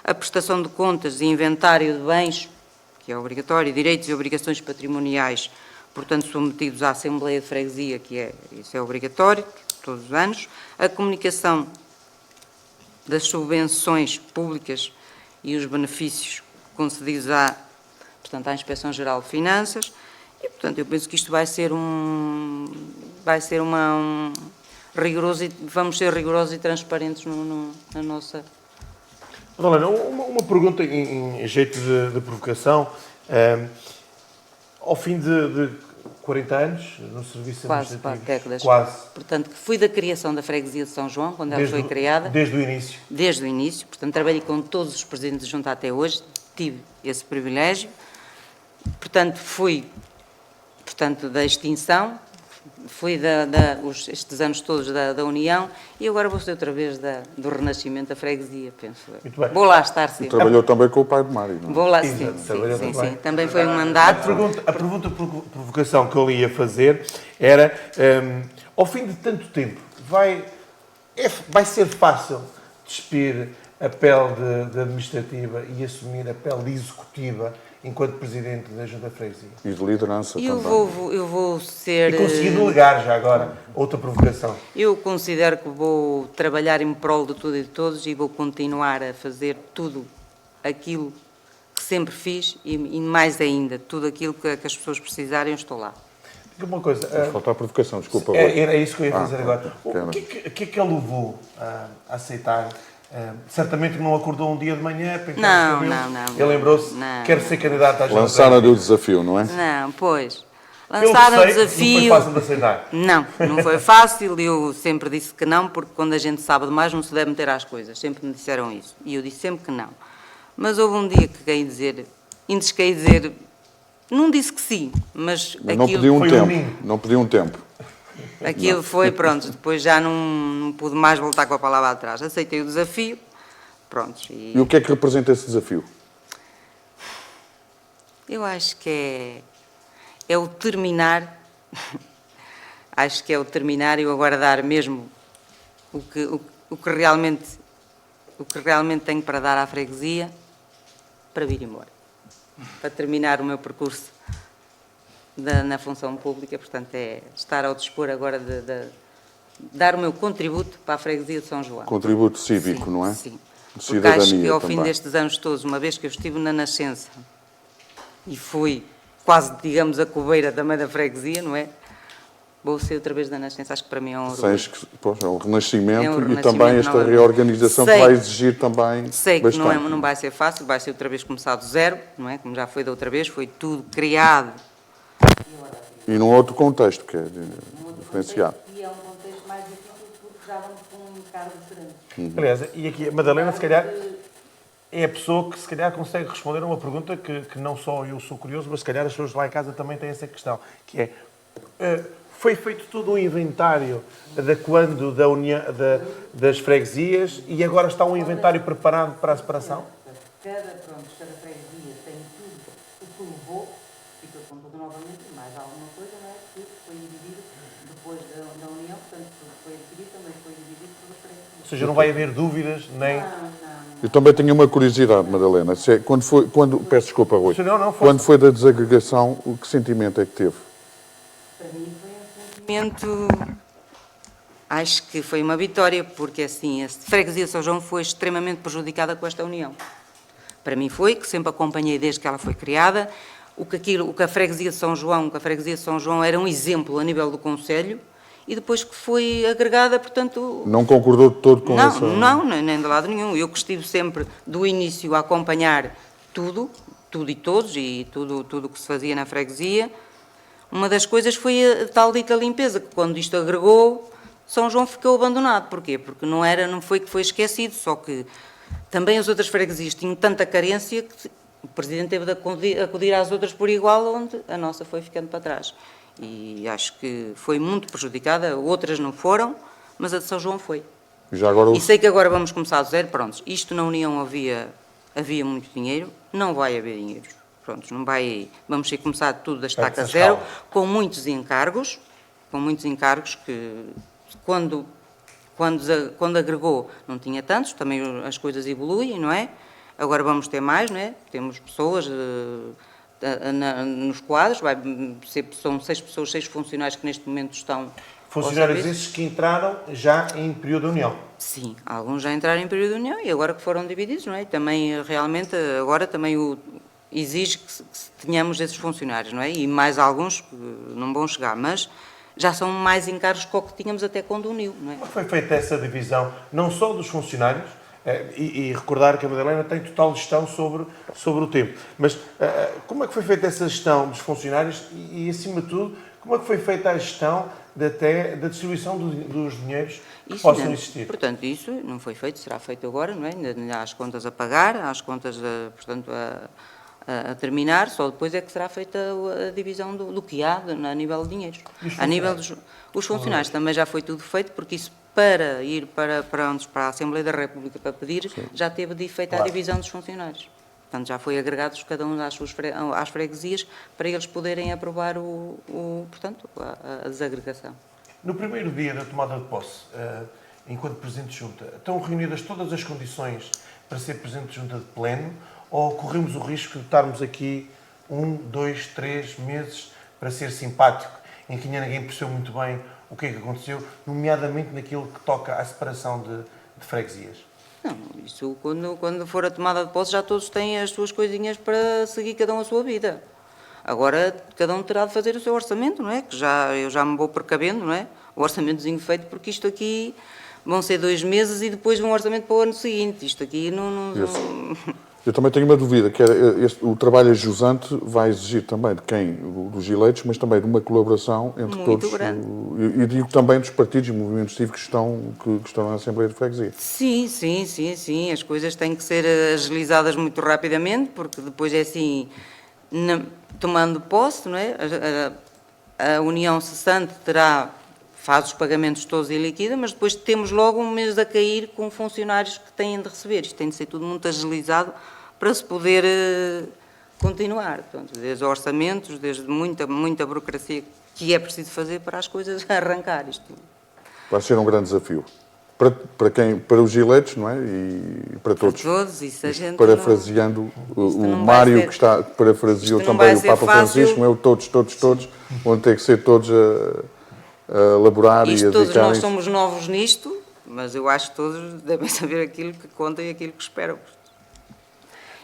a prestação de contas e inventário de bens, que é obrigatório, direitos e obrigações patrimoniais, portanto, submetidos à Assembleia de Freguesia, isso é obrigatório, todos os anos, a comunicação das subvenções públicas e os benefícios concedidos portanto, à Inspeção-Geral de Finanças, e, portanto, eu penso que isto vamos ser rigorosos e transparentes na nossa... Helena, uma pergunta em jeito de provocação. Ao fim de 40 anos no serviço administrativo... Quase 4 décadas. Quase. Portanto, que fui da criação da Freguesia de São João, quando ela foi criada. Desde o início. Desde o início. Portanto, trabalhei com todos os presidentes de junta até hoje, tive esse privilégio. Portanto, fui da extinção, fui estes anos todos da União e agora vou ser outra vez do renascimento da freguesia, penso. Muito bem. Vou lá estar sempre. E trabalhou também com o pai de Mário, não é? Vou lá, Exato, sim. Também foi um mandato. A pergunta por provocação que eu lhe ia fazer era, ao fim de tanto tempo, vai ser fácil despir a pele de administrativa e assumir a pele de executiva enquanto Presidente da Junta de Freguesia? E de liderança também. Eu vou ser... E conseguir delegar já agora outra provocação? Eu considero que vou trabalhar em prol de tudo e de todos e vou continuar a fazer tudo aquilo que sempre fiz e mais ainda, tudo aquilo que as pessoas precisarem, eu estou lá. Diga uma coisa... Falta a provocação, desculpa. Era isso que eu ia fazer agora. Okay. O que é que a levou a aceitar? Certamente não acordou um dia de manhã, Não. Ele lembrou-se, quer ser candidato à Junta. Lançaram-lhe o desafio, não é? Não, pois. Lançaram o desafio. Não foi fácil de aceitar. Não foi fácil. Eu sempre disse que não, porque quando a gente sabe demais não se deve meter às coisas. Sempre me disseram isso. E eu disse sempre que não. Mas houve um dia que queria dizer, não disse que sim, mas não pediu um tempo. Não pediu um tempo. Aquilo foi, pronto, depois já não pude mais voltar com a palavra atrás. Aceitei o desafio, pronto. E o que é que representa esse desafio? Eu acho que é o terminar, acho que é o terminar e o aguardar mesmo o que realmente tenho para dar à freguesia para vir embora. Para terminar o meu percurso na função pública, portanto, é estar ao dispor agora de dar o meu contributo para a freguesia de São João. Contributo cívico, sim, não é? Sim. De porque acho que ao também. fim destes anos todos, uma vez que eu estive na nascença e fui quase, digamos, a coveira também da freguesia, não é? Vou ser outra vez da nascença, acho que para mim é um orgulho. É um renascimento, É um e renascimento também esta novamente. reorganização que Sei. vai exigir também Sei que bastante. não vai ser fácil, vai ser outra vez começar do zero, não é? Como já foi da outra vez, foi tudo criado. E num outro contexto, que é diferenciado. E é um contexto mais difícil porque já vamos com um encargo diferente. Aliás, e aqui a Madalena, se calhar, é a pessoa que se calhar consegue responder a uma pergunta que não só eu sou curioso, mas se calhar as pessoas lá em casa também têm essa questão, que é, foi feito todo um inventário de quando da união, das freguesias e agora está um inventário preparado para a separação? Cada freguesia tem tudo o que levou, fica com tudo novamente, mais alguma coisa, não é? Que foi dividido depois da união, portanto, foi adquirido, também foi dividido por freguesias. Ou seja, não vai haver dúvidas nem... Eu também tenho uma curiosidade, Madalena. Peço desculpa, Rui. Não, Quando foi da desagregação, que sentimento é que teve? Para mim foi um sentimento, acho que foi uma vitória, porque assim, a freguesia de São João foi extremamente prejudicada com esta união. Para mim foi, que sempre acompanhei desde que ela foi criada, o que a freguesia de São João era um exemplo a nível do concelho, e depois que foi agregada, portanto... Não concordou de todo com essa... Não, nem de lado nenhum. Eu que estive sempre do início a acompanhar tudo e todos, e tudo o que se fazia na freguesia. Uma das coisas foi a tal dita limpeza, que quando isto agregou, São João ficou abandonado. Porquê? Porque não foi que foi esquecido, só que também as outras freguesias tinham tanta carência que o Presidente teve de acudir às outras por igual, onde a nossa foi ficando para trás. E acho que foi muito prejudicada, outras não foram, mas a de São João foi. E sei que agora vamos começar do zero, pronto, isto na União havia muito dinheiro, não vai haver dinheiro, pronto, não vai, vamos ter que começar tudo da estaca zero, com muitos encargos que quando agregou não tinha tantos, também as coisas evoluem, não é? Agora vamos ter mais, não é? Temos pessoas... nos quadros, são 6 pessoas, 6 funcionários que neste momento estão... Funcionários esses que entraram já em período de união? Sim, alguns já entraram em período de união e agora que foram divididos, não é? Também, realmente, agora também exige que tenhamos esses funcionários, não é? E mais alguns que não vão chegar, mas já são mais encargos que o que tínhamos até quando uniu, não é? Como foi feita essa divisão, não só dos funcionários, e recordar que a Madalena tem total gestão sobre o tempo. Mas como é que foi feita essa gestão dos funcionários e, acima de tudo, como é que foi feita a gestão da distribuição dos dinheiros que possam existir? Portanto, isso não foi feito, será feito agora, não é? Ainda há as contas a pagar, há as contas, portanto, a terminar, só depois é que será feita a divisão do que há a nível de dinheiros. A nível dos funcionários também já foi tudo feito, porque isso para ir para a Assembleia da República para pedir, já teve de feita a divisão dos funcionários. Portanto, já foi agregados cada um às freguesias para eles poderem aprovar portanto, a desagregação. No primeiro dia da tomada de posse, enquanto Presidente de Junta, estão reunidas todas as condições para ser Presidente de Junta de pleno ou corremos o risco de estarmos aqui 1, 2, 3 meses para ser simpático, em que ninguém percebeu muito bem o que é que aconteceu, nomeadamente naquilo que toca à separação de freguesias? Não, isso quando for a tomada de posse já todos têm as suas coisinhas para seguir cada um a sua vida. Agora cada um terá de fazer o seu orçamento, não é? Que eu já me vou precavendo, não é? O orçamentozinho feito, porque isto aqui vão ser 2 meses e depois um orçamento para o ano seguinte. Isto aqui não... Eu também tenho uma dúvida, que o trabalho ajusante vai exigir também de quem? Dos eleitos, mas também de uma colaboração entre muito todos. Grande. E digo também dos partidos e movimentos cívicos que estão na Assembleia de Freguesia. Sim. As coisas têm que ser agilizadas muito rapidamente, porque depois é assim, tomando posse, não é? A União cessante faz os pagamentos todos e liquida, mas depois temos logo um mês a cair com funcionários que têm de receber. Isto tem de ser tudo muito agilizado para se poder continuar. Portanto, desde orçamentos, desde muita burocracia que é preciso fazer para as coisas arrancar. Isto Vai ser um grande desafio. Para os eleitos, não é? E para todos. Para todos, isso a gente parafraseando o Mário, que parafraseou também o Papa Francisco, não é? Todos, vão ter que ser todos a elaborar e a dedicar. Todos nós somos novos nisto, mas eu acho que todos devem saber aquilo que conta e aquilo que esperam.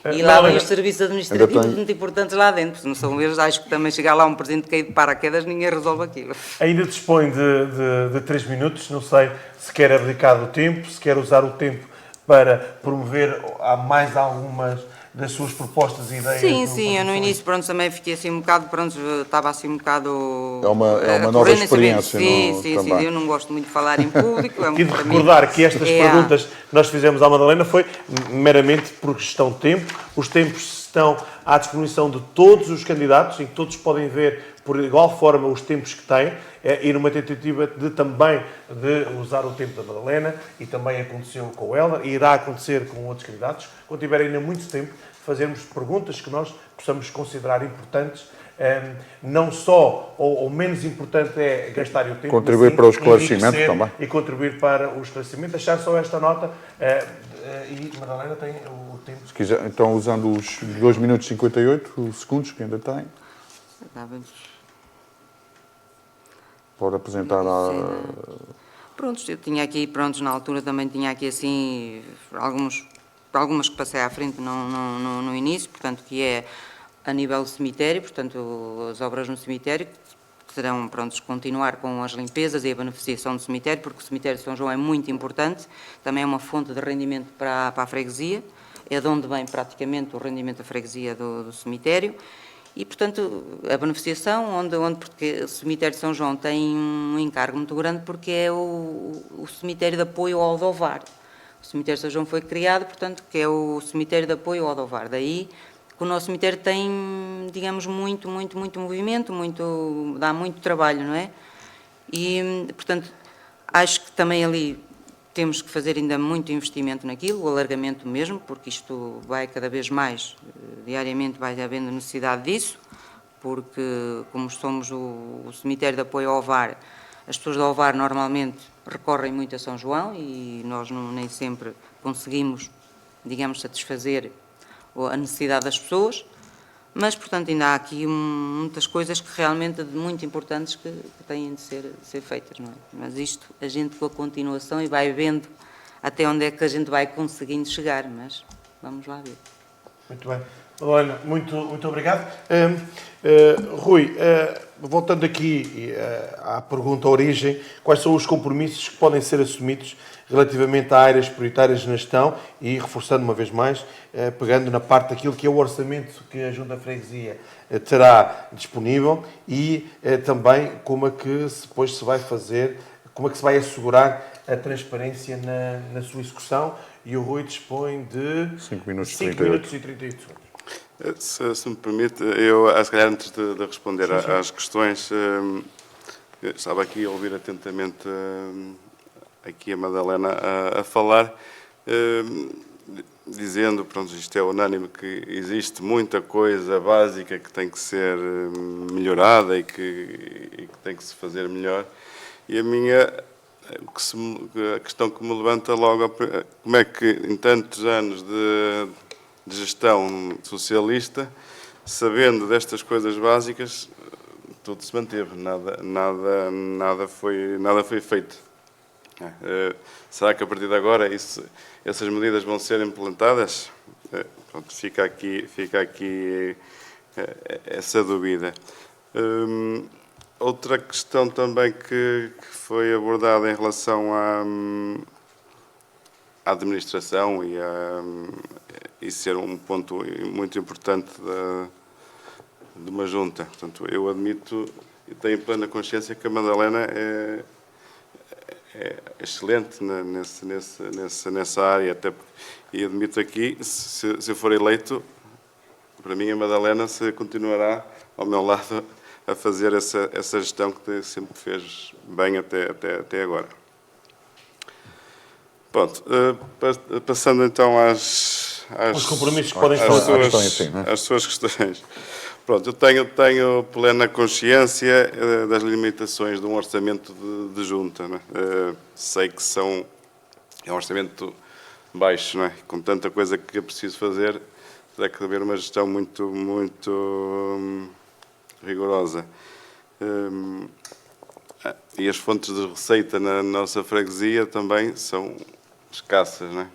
E lá vem Madalena, os serviços administrativos Ainda tem- muito importantes lá dentro, se não são eles, acho que também chegar lá um presente caído de paraquedas, ninguém resolve aquilo. ainda dispõe de 3 minutos, não sei se quer abdicar do tempo, se quer usar o tempo para promover mais algumas das suas propostas e ideias. Sim, no sim, eu no Condições. início, pronto, também fiquei assim um bocado, pronto, estava assim um bocado... É uma a nova correr nesse ambiente. experiência Sim, no sim, trabalho. sim, eu não gosto muito de falar em público. E de para mim, recordar que estas é perguntas que nós fizemos à Madalena foi meramente por questão de tempo. Os tempos estão à disposição de todos os candidatos e todos podem ver por igual forma os tempos que têm e numa tentativa de também de usar o tempo da Madalena, e também aconteceu com o Helder e irá acontecer com outros candidatos, quando tiverem ainda muito tempo, fazermos perguntas que nós possamos considerar importantes. Não só, ou menos importante é gastar o tempo, Contribuir mas sim para o esclarecimento enriquecer também. e contribuir para o esclarecimento. Deixar só esta nota, e Madalena tem o tempo. Se quiser, então, usando os 2 minutos e 58 segundos que ainda tem, pode apresentar a... Prontos, eu tinha aqui, prontos, na altura também tinha aqui assim, algumas que passei à frente no início, portanto, que é a nível do cemitério, portanto, as obras no cemitério, que terão, prontos, continuar com as limpezas e a beneficiação do cemitério, porque o cemitério de São João é muito importante, também é uma fonte de rendimento para a freguesia, é de onde vem praticamente o rendimento da freguesia do cemitério. E, portanto, a beneficiação, porque o cemitério de São João tem um encargo muito grande, porque é o cemitério de apoio ao Odovar. O cemitério de São João foi criado, portanto, que é o cemitério de apoio ao Odovar. Daí que o nosso cemitério tem, digamos, muito movimento, dá muito trabalho, não é? E, portanto, acho que também ali temos que fazer ainda muito investimento naquilo, o alargamento mesmo, porque isto vai cada vez mais, diariamente vai havendo necessidade disso, porque como somos o cemitério de apoio ao Ovar, as pessoas do Ovar normalmente recorrem muito a São João e nós nem sempre conseguimos, digamos, satisfazer a necessidade das pessoas, mas, portanto, ainda há aqui muitas coisas que realmente muito importantes que têm de ser feitas, não é? Mas isto, a gente com a continuação e vai vendo até onde é que a gente vai conseguindo chegar, mas vamos lá ver. Muito bem. Madalena, muito obrigado. Rui, voltando aqui à pergunta origem, quais são os compromissos que podem ser assumidos relativamente a áreas prioritárias na gestão e, reforçando uma vez mais, pegando na parte daquilo que é o orçamento que a Junta de Freguesia terá disponível e também como é que depois se vai fazer, como é que se vai assegurar a transparência na sua execução, e o Rui dispõe de 5 minutos e 5 38. minutos e 38 segundos. Se me permite, eu, se calhar, antes de responder às questões, estava aqui a ouvir atentamente aqui a Madalena a falar, dizendo, pronto, isto é unânime, que existe muita coisa básica que tem que ser melhorada e que tem que se fazer melhor. E a questão que me levanta logo, como é que em tantos anos de gestão socialista, sabendo destas coisas básicas, tudo se manteve, nada foi feito. Será que a partir de agora essas medidas vão ser implementadas? Pronto, fica aqui essa dúvida. Outra questão também que foi abordada em relação à administração e ser um ponto muito importante de uma junta. Portanto, eu admito e tenho plena consciência que a Madalena é excelente nessa área, até e admito aqui, se eu for eleito, para mim a Madalena se continuará ao meu lado a fazer essa gestão que sempre fez bem até agora. Pronto, passando então Os compromissos que podem estar às suas questões. Pronto, eu tenho plena consciência das limitações de um orçamento de junta, não é? Sei que é um orçamento baixo, não é? Com tanta coisa que é preciso fazer, terá que haver uma gestão muito rigorosa. E as fontes de receita na nossa freguesia também são escassas, não é?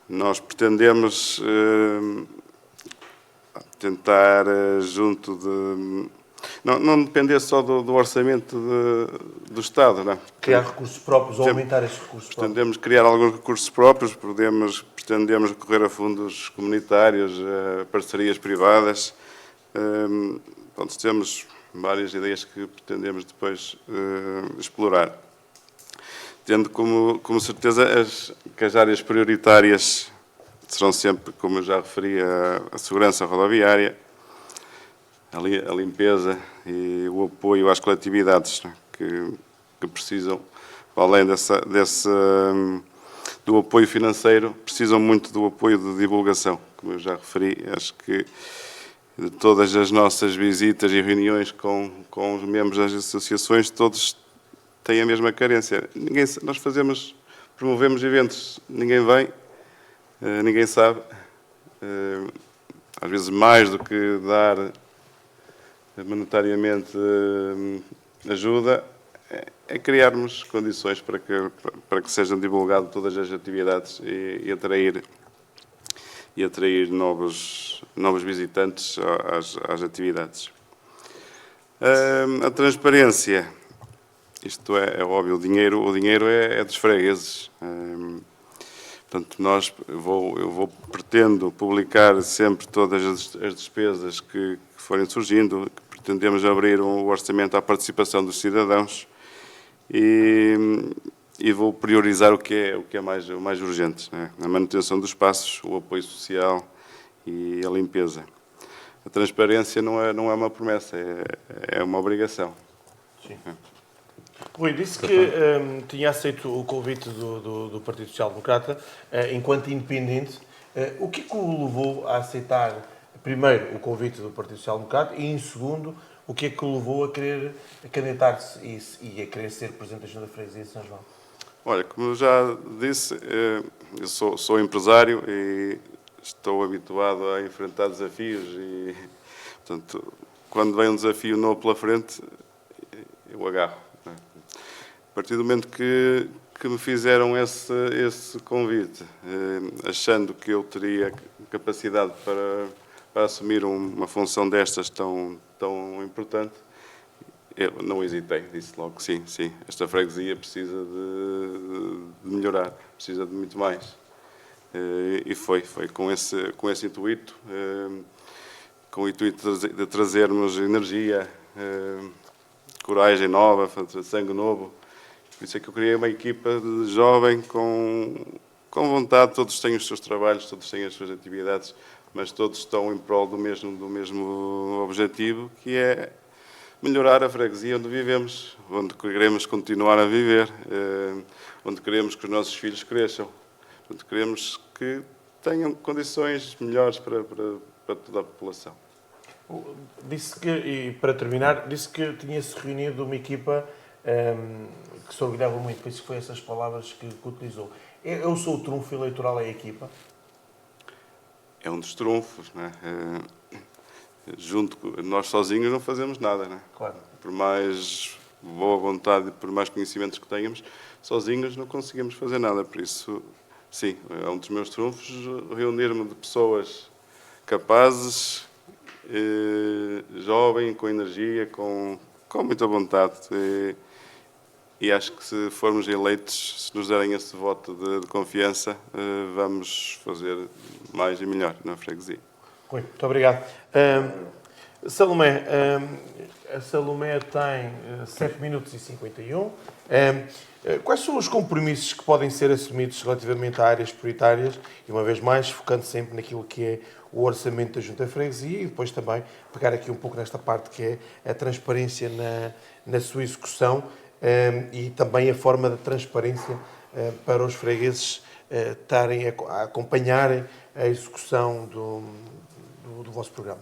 Nós pretendemos tentar, junto de... Não depender só do orçamento do Estado, não é? Criar recursos próprios ou aumentar esses recursos próprios. Pretendemos criar alguns recursos próprios, pretendemos recorrer a fundos comunitários, a parcerias privadas. Pronto, temos várias ideias que pretendemos depois explorar. Tendo como certeza que as áreas prioritárias serão sempre, como eu já referi, a segurança rodoviária, a limpeza e o apoio às coletividades, né, que precisam, além do apoio financeiro, precisam muito do apoio de divulgação. Como eu já referi, acho que de todas as nossas visitas e reuniões com os membros das associações, todos têm a mesma carência. Nós promovemos eventos, ninguém vem, ninguém sabe. Às vezes mais do que dar monetariamente ajuda, é criarmos condições para que sejam divulgadas todas as atividades e atrair novos visitantes às atividades. A transparência, isto é óbvio, o dinheiro é dos fregueses. Portanto, pretendo publicar sempre todas as despesas que forem surgindo, que pretendemos abrir um orçamento à participação dos cidadãos e vou priorizar o que é mais urgente, né? A manutenção dos espaços, o apoio social e a limpeza. A transparência não é uma promessa, é uma obrigação. Sim. Rui, disse que tinha aceito o convite do Partido Social Democrata enquanto independente. O que é que o levou a aceitar, primeiro, o convite do Partido Social Democrata e, em segundo, o que é que o levou a querer candidatar-se e a querer ser Presidente da Junta de Freguesia de São João? Olha, como eu já disse, eu sou empresário e estou habituado a enfrentar desafios e, portanto, quando vem um desafio novo pela frente, eu agarro. A partir do momento que me fizeram esse convite, achando que eu teria capacidade para assumir uma função destas tão importante, eu não hesitei, disse logo que sim. Esta freguesia precisa de melhorar, precisa de muito mais. E foi com esse intuito, com o intuito de trazermos energia, coragem nova, sangue novo. Por isso é que eu criei uma equipa de jovem com vontade, todos têm os seus trabalhos, todos têm as suas atividades, mas todos estão em prol do mesmo objetivo, que é melhorar a freguesia onde vivemos, onde queremos continuar a viver, onde queremos que os nossos filhos cresçam, onde queremos que tenham condições melhores para toda a população. Disse que, e para terminar, disse que tinha-se reunido uma equipa que se orgulhava muito, por isso foi essas palavras que utilizou. Eu sou o trunfo eleitoral à equipa? É um dos trunfos, não é? Nós sozinhos não fazemos nada, não é? Claro. Por mais boa vontade, por mais conhecimentos que tenhamos, sozinhos não conseguimos fazer nada. Por isso, sim, é um dos meus trunfos reunir-me de pessoas capazes, jovem, com energia, com muita vontade. E acho que se formos eleitos, se nos derem esse voto de confiança, vamos fazer mais e melhor na freguesia. Muito obrigado. Salomé, a Salomé tem 7 minutos e 51. Quais são os compromissos que podem ser assumidos relativamente a áreas prioritárias, e uma vez mais, focando sempre naquilo que é o orçamento da Junta de Freguesia e depois também pegar aqui um pouco nesta parte que é a transparência na sua execução e também a forma de transparência para os fregueses estarem a acompanharem a execução do vosso programa?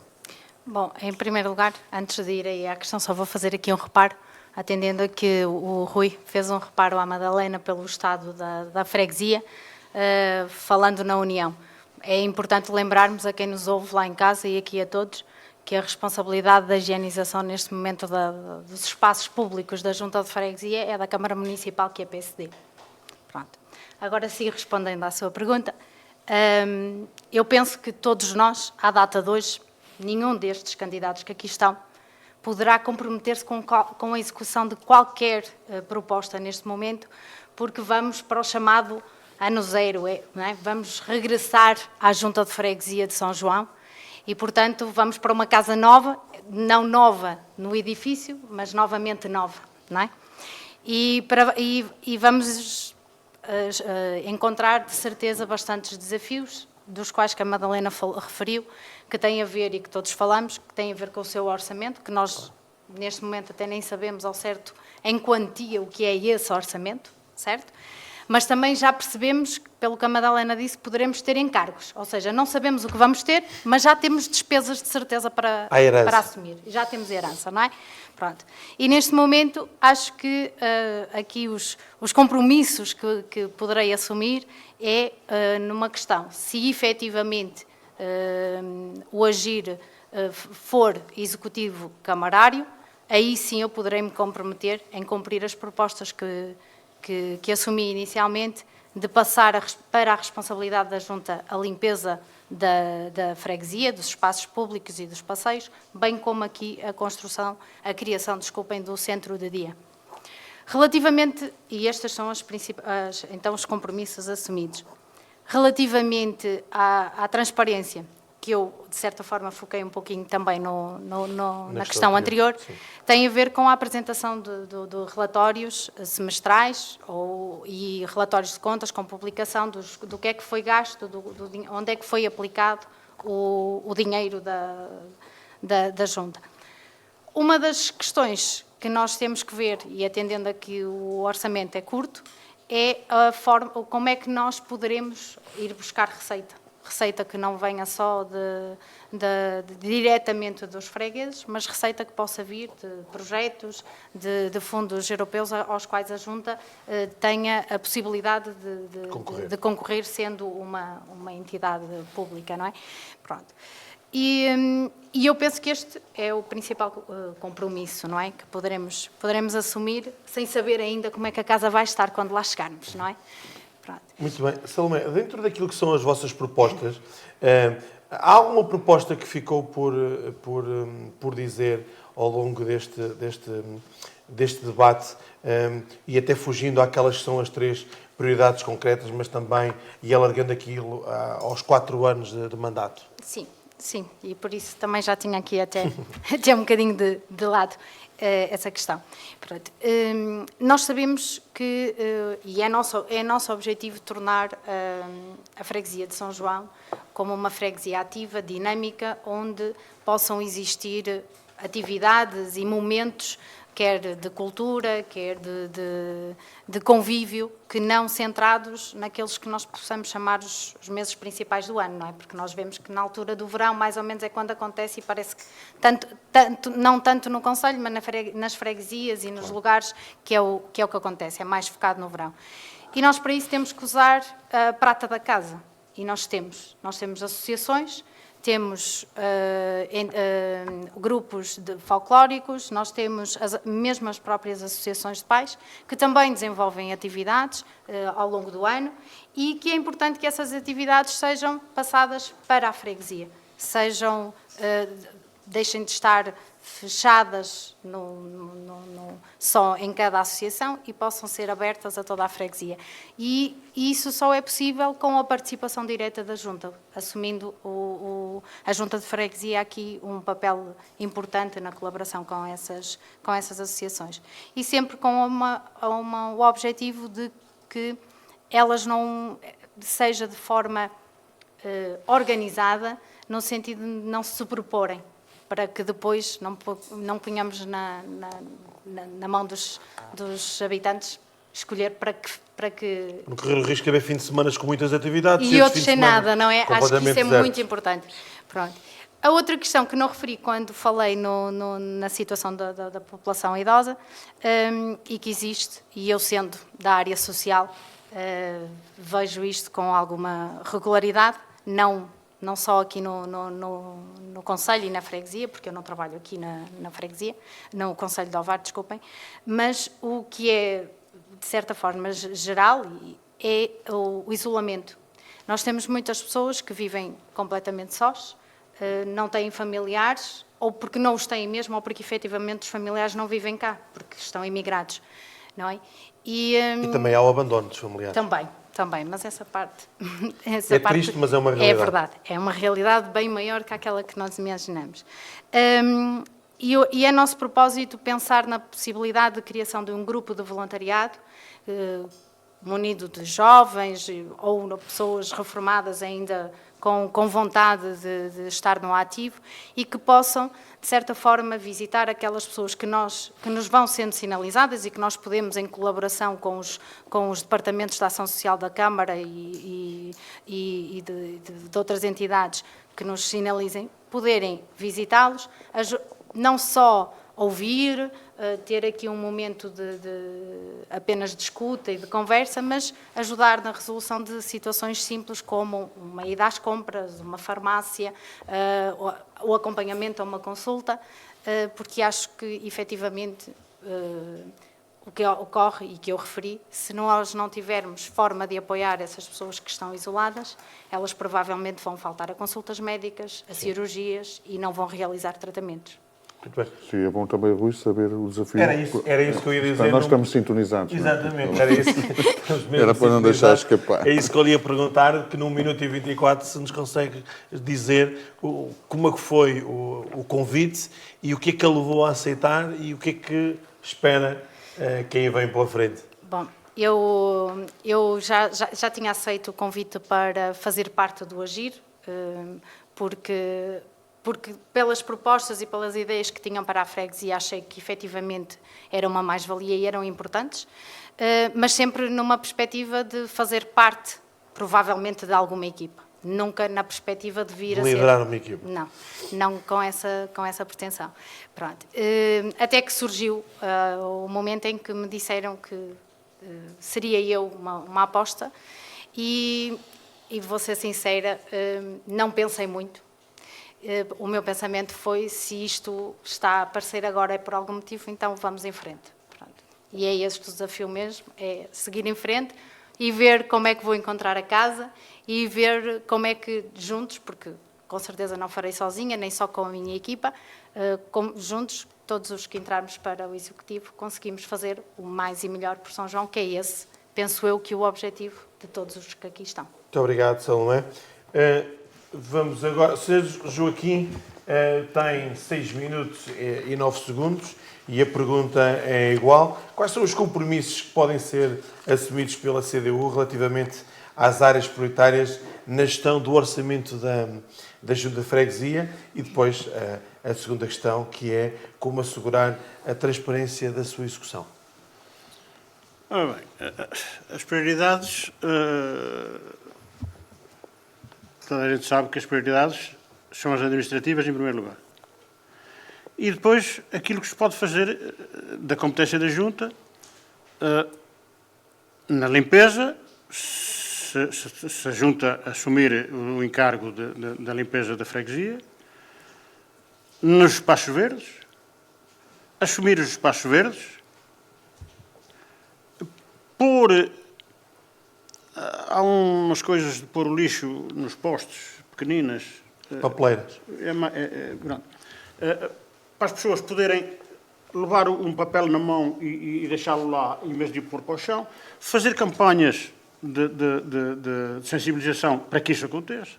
Bom, em primeiro lugar, antes de ir aí à questão, só vou fazer aqui um reparo, atendendo a que o Rui fez um reparo à Madalena pelo estado da freguesia, falando na União. É importante lembrarmos a quem nos ouve lá em casa e aqui a todos que a responsabilidade da higienização neste momento dos espaços públicos da Junta de Freguesia é da Câmara Municipal, que é PSD. Pronto. Agora sim, respondendo à sua pergunta, Eu penso que todos nós, à data de hoje, nenhum destes candidatos que aqui estão poderá comprometer-se com a execução de qualquer proposta neste momento, porque vamos para o chamado ano zero, não é? Vamos regressar à Junta de Freguesia de São João e, portanto, vamos para uma casa nova, não nova no edifício, mas novamente nova, não é? E vamos encontrar, de certeza, bastantes desafios, dos quais que a Madalena referiu, que têm a ver, e que todos falamos, que têm a ver com o seu orçamento, que nós, neste momento, até nem sabemos ao certo, em quantia, o que é esse orçamento, certo? Mas também já percebemos, pelo que a Madalena disse, poderemos ter encargos. Ou seja, não sabemos o que vamos ter, mas já temos despesas de certeza para assumir. Já temos herança, não é? Pronto. E neste momento, acho que aqui os compromissos que poderei assumir é numa questão. Se efetivamente o agir for executivo camarário, aí sim eu poderei me comprometer em cumprir as propostas que assumi inicialmente, de passar para a responsabilidade da Junta a limpeza da freguesia, dos espaços públicos e dos passeios, bem como aqui a criação do centro de dia. Relativamente, e estes são então os compromissos assumidos, relativamente à transparência, que eu, de certa forma, foquei um pouquinho também na questão anterior, tem a ver com a apresentação de relatórios semestrais e relatórios de contas com publicação do que é que foi gasto, onde é que foi aplicado o dinheiro da Junta. Uma das questões que nós temos que ver, e atendendo a que o orçamento é curto, é a forma, como é que nós poderemos ir buscar receita que não venha só diretamente dos fregueses, mas receita que possa vir de projetos, de fundos europeus aos quais a Junta tenha a possibilidade de concorrer, sendo uma entidade pública, não é? Pronto. E eu penso que este é o principal compromisso, não é? Que poderemos assumir sem saber ainda como é que a casa vai estar quando lá chegarmos, não é? Pronto. Muito bem. Salomé, dentro daquilo que são as vossas propostas, há alguma proposta que ficou por dizer ao longo deste debate, e até fugindo àquelas que são as 3 prioridades concretas, mas também e alargando aquilo aos 4 anos de mandato? Sim, e por isso também já tinha aqui até um bocadinho de lado essa questão. Pronto. Nós sabemos que, e é nosso objetivo, tornar a freguesia de São João como uma freguesia ativa, dinâmica, onde possam existir atividades e momentos, quer de cultura, quer de convívio, que não centrados naqueles que nós possamos chamar os meses principais do ano, não é? Porque nós vemos que na altura do verão, mais ou menos, é quando acontece, e parece que, não tanto no concelho, mas nas freguesias e nos lugares, que é o que acontece, é mais focado no verão. E nós, para isso, temos que usar a prata da casa. E nós temos associações, temos grupos folclóricos, nós temos mesmo as próprias associações de pais, que também desenvolvem atividades ao longo do ano, e que é importante que essas atividades sejam passadas para a freguesia, deixem de estar fechadas só em cada associação e possam ser abertas a toda a freguesia. E isso só é possível com a participação direta da Junta, assumindo a Junta de Freguesia aqui um papel importante na colaboração com essas associações. E sempre com o objetivo de que elas não seja de forma organizada, no sentido de não se sobreporem, para que depois não ponhamos na mão dos habitantes escolher para que... Não correr o risco de haver fim de semana com muitas atividades e outros sem nada, não é? Acho que isso é muito importante. Pronto. A outra questão que não referi quando falei na situação da população idosa, e que existe, e eu sendo da área social, vejo isto com alguma regularidade, não só aqui no Concelho e na freguesia, porque eu não trabalho aqui na freguesia, no Concelho de Ovar, desculpem, mas o que é, de certa forma, geral, é o isolamento. Nós temos muitas pessoas que vivem completamente sós, não têm familiares, ou porque não os têm mesmo, ou porque efetivamente os familiares não vivem cá, porque estão imigrados, não é? E também há o abandono dos familiares. Também, mas essa parte... Triste, mas é uma realidade. É verdade, é uma realidade bem maior que aquela que nós imaginamos. E é nosso propósito pensar na possibilidade de criação de um grupo de voluntariado, munido de jovens ou pessoas reformadas ainda com vontade de estar no ativo e que possam, de certa forma, visitar aquelas pessoas que nos vão sendo sinalizadas e que nós podemos, em colaboração com os departamentos de ação social da Câmara e de outras entidades que nos sinalizem, poderem visitá-los, não só ouvir, ter aqui um momento de apenas de escuta e de conversa, mas ajudar na resolução de situações simples como uma ida às compras, uma farmácia, o acompanhamento a uma consulta, porque acho que, efetivamente, o que ocorre e que eu referi, se nós não tivermos forma de apoiar essas pessoas que estão isoladas, elas provavelmente vão faltar a consultas médicas, a cirurgias e não vão realizar tratamentos. Muito bem. Sim, é bom também, Rui, saber o desafio. Era isso que eu ia dizer. Nós estamos sintonizados. Exatamente, não é? era isso. Era para não deixar escapar. É isso que eu lhe ia perguntar, que num minuto e 24 se nos consegue dizer como é que foi o convite e o que é que ele levou a aceitar e o que é que espera quem vem pela frente. Bom, eu já tinha aceito o convite para fazer parte do Agir, porque pelas propostas e pelas ideias que tinham para a freguesia achei que efetivamente era uma mais-valia e eram importantes, mas sempre numa perspectiva de fazer parte, provavelmente, de alguma equipa. Nunca na perspectiva de vir a ser... Liderar uma equipa. Não com essa pretensão. Pronto. Até que surgiu o momento em que me disseram que seria eu uma aposta e vou ser sincera, não pensei muito. O meu pensamento foi, se isto está a aparecer agora é por algum motivo, então vamos em frente. Pronto. E é este o desafio mesmo, é seguir em frente e ver como é que vou encontrar a casa e ver como é que juntos, porque com certeza não farei sozinha, nem só com a minha equipa, juntos, todos os que entrarmos para o Executivo, conseguimos fazer o mais e melhor por São João, que é esse, penso eu, que o objetivo de todos os que aqui estão. Muito obrigado, Salomé. Vamos agora. Sr. Joaquim tem 6 minutos e 9 segundos e a pergunta é igual. Quais são os compromissos que podem ser assumidos pela CDU relativamente às áreas prioritárias na gestão do orçamento da Junta de Freguesia? E depois a segunda questão, que é como assegurar a transparência da sua execução. Ora bem, as prioridades... Toda a gente sabe que as prioridades são as administrativas, em primeiro lugar. E depois, aquilo que se pode fazer da competência da Junta, na limpeza, se a Junta assumir o encargo da limpeza da freguesia, nos espaços verdes, assumir os espaços verdes, há umas coisas de pôr o lixo nos postos, pequeninas. Papeleiras. Para as pessoas poderem levar um papel na mão e deixá-lo lá, em vez de o pôr para o chão. Fazer campanhas de sensibilização para que isso aconteça.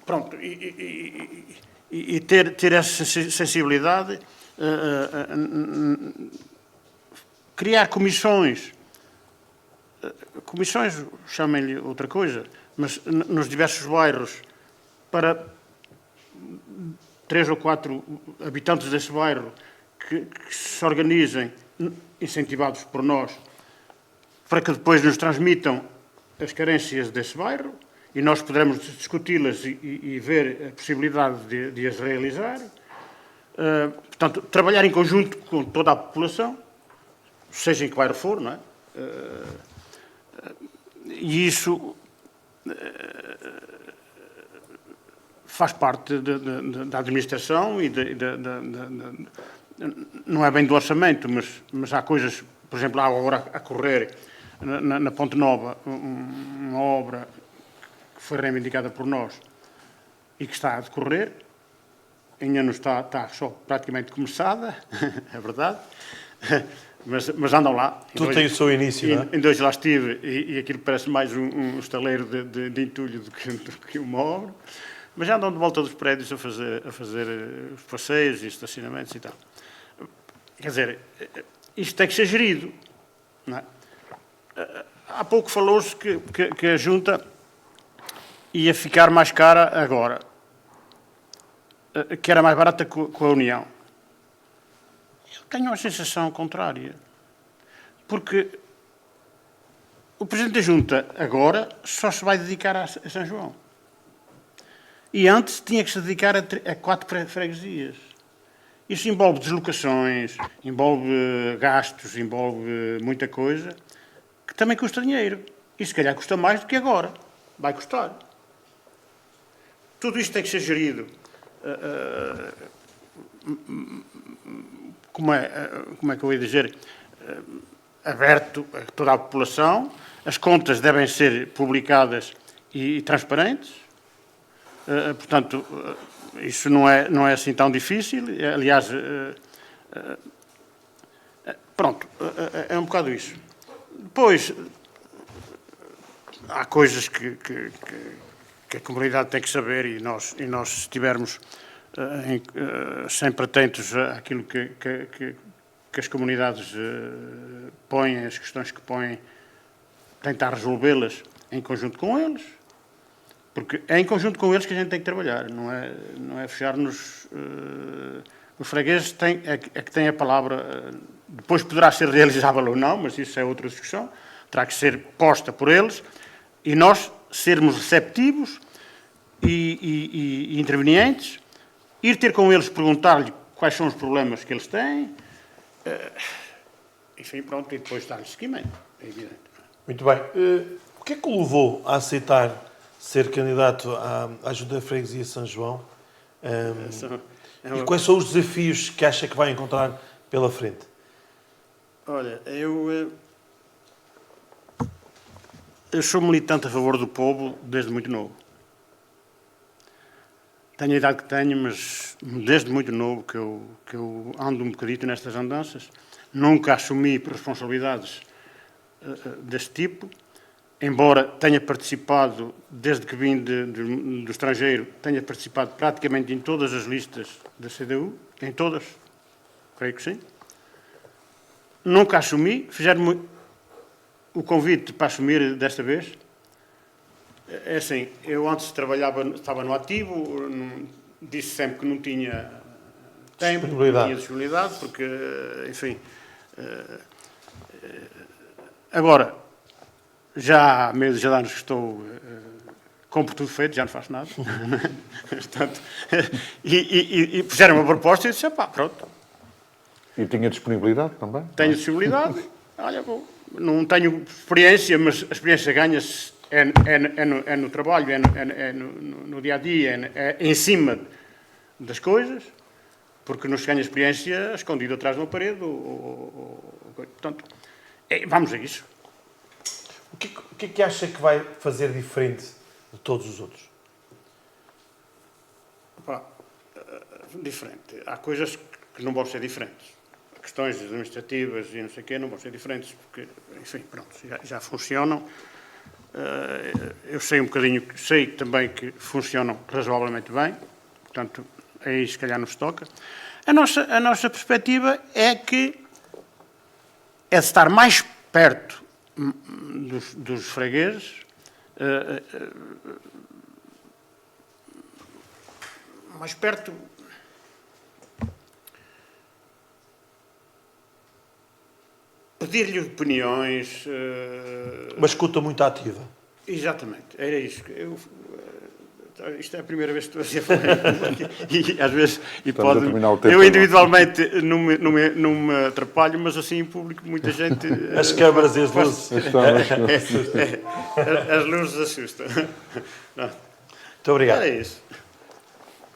Pronto. E ter essa sensibilidade... criar comissões, chamem-lhe outra coisa, mas nos diversos bairros, para 3 ou 4 habitantes desse bairro que se organizem, incentivados por nós, para que depois nos transmitam as carências desse bairro e nós poderemos discuti-las e ver a possibilidade de as realizar. Portanto, trabalhar em conjunto com toda a população, seja em que bairro for, não é? E isso faz parte da administração e não é bem do orçamento, mas há coisas, por exemplo, há agora a correr na Ponte Nova, uma obra que foi reivindicada por nós e que está a decorrer, ainda não está só praticamente começada, é verdade, mas andam lá. Tudo tem o seu início, não é? Em dois lá estive e aquilo parece mais um estaleiro de entulho do que uma obra, mas já andam de volta dos prédios a fazer os passeios e estacionamentos e tal. Quer dizer, isto tem que ser gerido. Não é? Há pouco falou-se que a Junta ia ficar mais cara agora, que era mais barata com a União. Eu tenho uma sensação contrária, porque o Presidente da Junta agora só se vai dedicar a São João. E antes tinha que se dedicar a 4 freguesias. Isso envolve deslocações, envolve gastos, envolve muita coisa, que também custa dinheiro. E se calhar custa mais do que agora. Vai custar. Tudo isto tem que ser gerido. Como é que eu ia dizer? Aberto a toda a população. As contas devem ser publicadas e transparentes. Portanto, isso não é assim tão difícil. Aliás, pronto, é um bocado isso. Depois, há coisas que a comunidade tem que saber e nós se estivermos sempre atentos àquilo que as comunidades põem, as questões que põem, tentar resolvê-las em conjunto com eles, porque é em conjunto com eles que a gente tem que trabalhar, não é fechar-nos. Os fregueses é que têm a palavra, depois poderá ser realizável ou não, mas isso é outra discussão, terá que ser posta por eles, e nós sermos receptivos e intervenientes, ir ter com eles, perguntar-lhe quais são os problemas que eles têm, enfim, pronto, e depois dar-lhe seguimento, é evidente. Muito bem. O que é que o levou a aceitar ser candidato à Junta de Freguesia de São João? E quais são os desafios que acha que vai encontrar pela frente? Olha, eu sou militante a favor do povo desde muito novo. Tenho a idade que tenho, mas desde muito novo que eu ando um bocadito nestas andanças. Nunca assumi responsabilidades deste tipo, embora tenha participado, desde que vim do estrangeiro, tenha participado praticamente em todas as listas da CDU, em todas, creio que sim. Nunca assumi, fizeram-me o convite para assumir desta vez. É assim, eu antes estava no ativo, disse sempre que não tinha tempo, não tinha disponibilidade, porque, enfim... Agora, já há meses, já há anos que estou com por tudo feito, já não faço nada. Portanto, e fizeram uma proposta e eu disse, pá, pronto. E tinha disponibilidade também? Tenho disponibilidade. Olha, não tenho experiência, mas a experiência ganha-se é no trabalho, é no dia-a-dia, é em cima das coisas, porque não se ganha experiência escondido atrás de uma parede. Portanto, vamos a isso. O que é que acha que vai fazer diferente de todos os outros? Diferente. Há coisas que não vão ser diferentes. Questões administrativas e não sei o quê não vão ser diferentes, porque, enfim, pronto, já funcionam. Eu sei um bocadinho, sei também que funcionam razoavelmente bem, portanto, aí se calhar nos toca. A nossa perspectiva é de estar mais perto dos fregueses, mais perto, pedir-lhe opiniões. Uma escuta muito ativa. Exatamente, era isso. Isto é a primeira vez que estou a falar e às vezes eu individualmente não me atrapalho, mas assim em público muita gente... As câmaras e as luzes. As luzes assustam. Muito obrigado. É isso.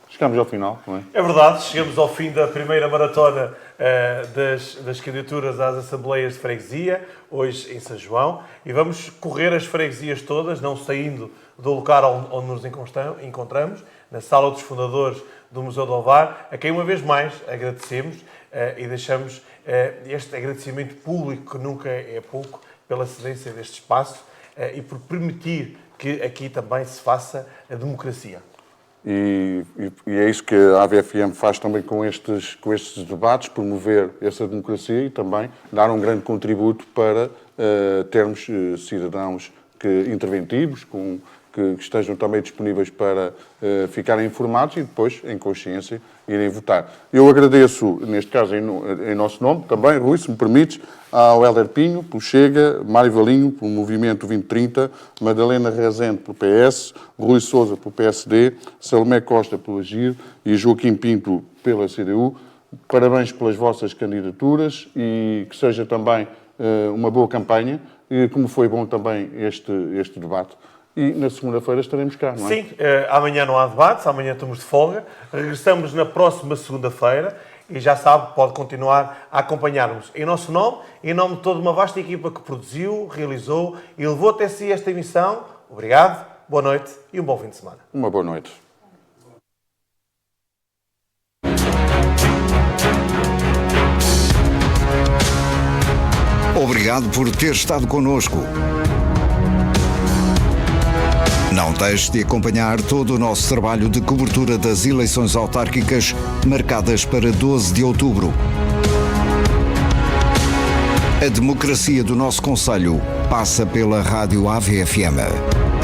Chegamos ao final, não é? É verdade, chegamos ao fim da primeira maratona das candidaturas às Assembleias de Freguesia, hoje em São João, e vamos correr as freguesias todas, não saindo do local onde nos encontramos, na Sala dos Fundadores do Museu do Alvar, a quem uma vez mais agradecemos e deixamos este agradecimento público, que nunca é pouco, pela cedência deste espaço e por permitir que aqui também se faça a democracia. E é isso que a AVFM faz também com estes debates, promover essa democracia e também dar um grande contributo para termos cidadãos interventivos, que estejam também disponíveis para ficarem informados e depois, em consciência, irem votar. Eu agradeço, neste caso, em nosso nome, também, Rui, se me permites, ao Hélder Pinho, pelo Chega, Mário Valinho, pelo Movimento 2030, Madalena Rezende, pelo PS, Rui Sousa, pelo PSD, Salomé Costa, pelo Agir e Joaquim Pinto, pela CDU. Parabéns pelas vossas candidaturas e que seja também uma boa campanha, como foi bom também este debate. E na segunda-feira estaremos cá, não é? Sim, amanhã não há debates, amanhã estamos de folga. Regressamos na próxima segunda-feira e já sabe, pode continuar a acompanhar-nos em nosso nome, em nome de toda uma vasta equipa que produziu, realizou e levou até si esta emissão. Obrigado, boa noite e um bom fim de semana. Uma boa noite. Obrigado por ter estado connosco. Não deixe de acompanhar todo o nosso trabalho de cobertura das eleições autárquicas marcadas para 12 de outubro. A democracia do nosso concelho passa pela Rádio AVFM.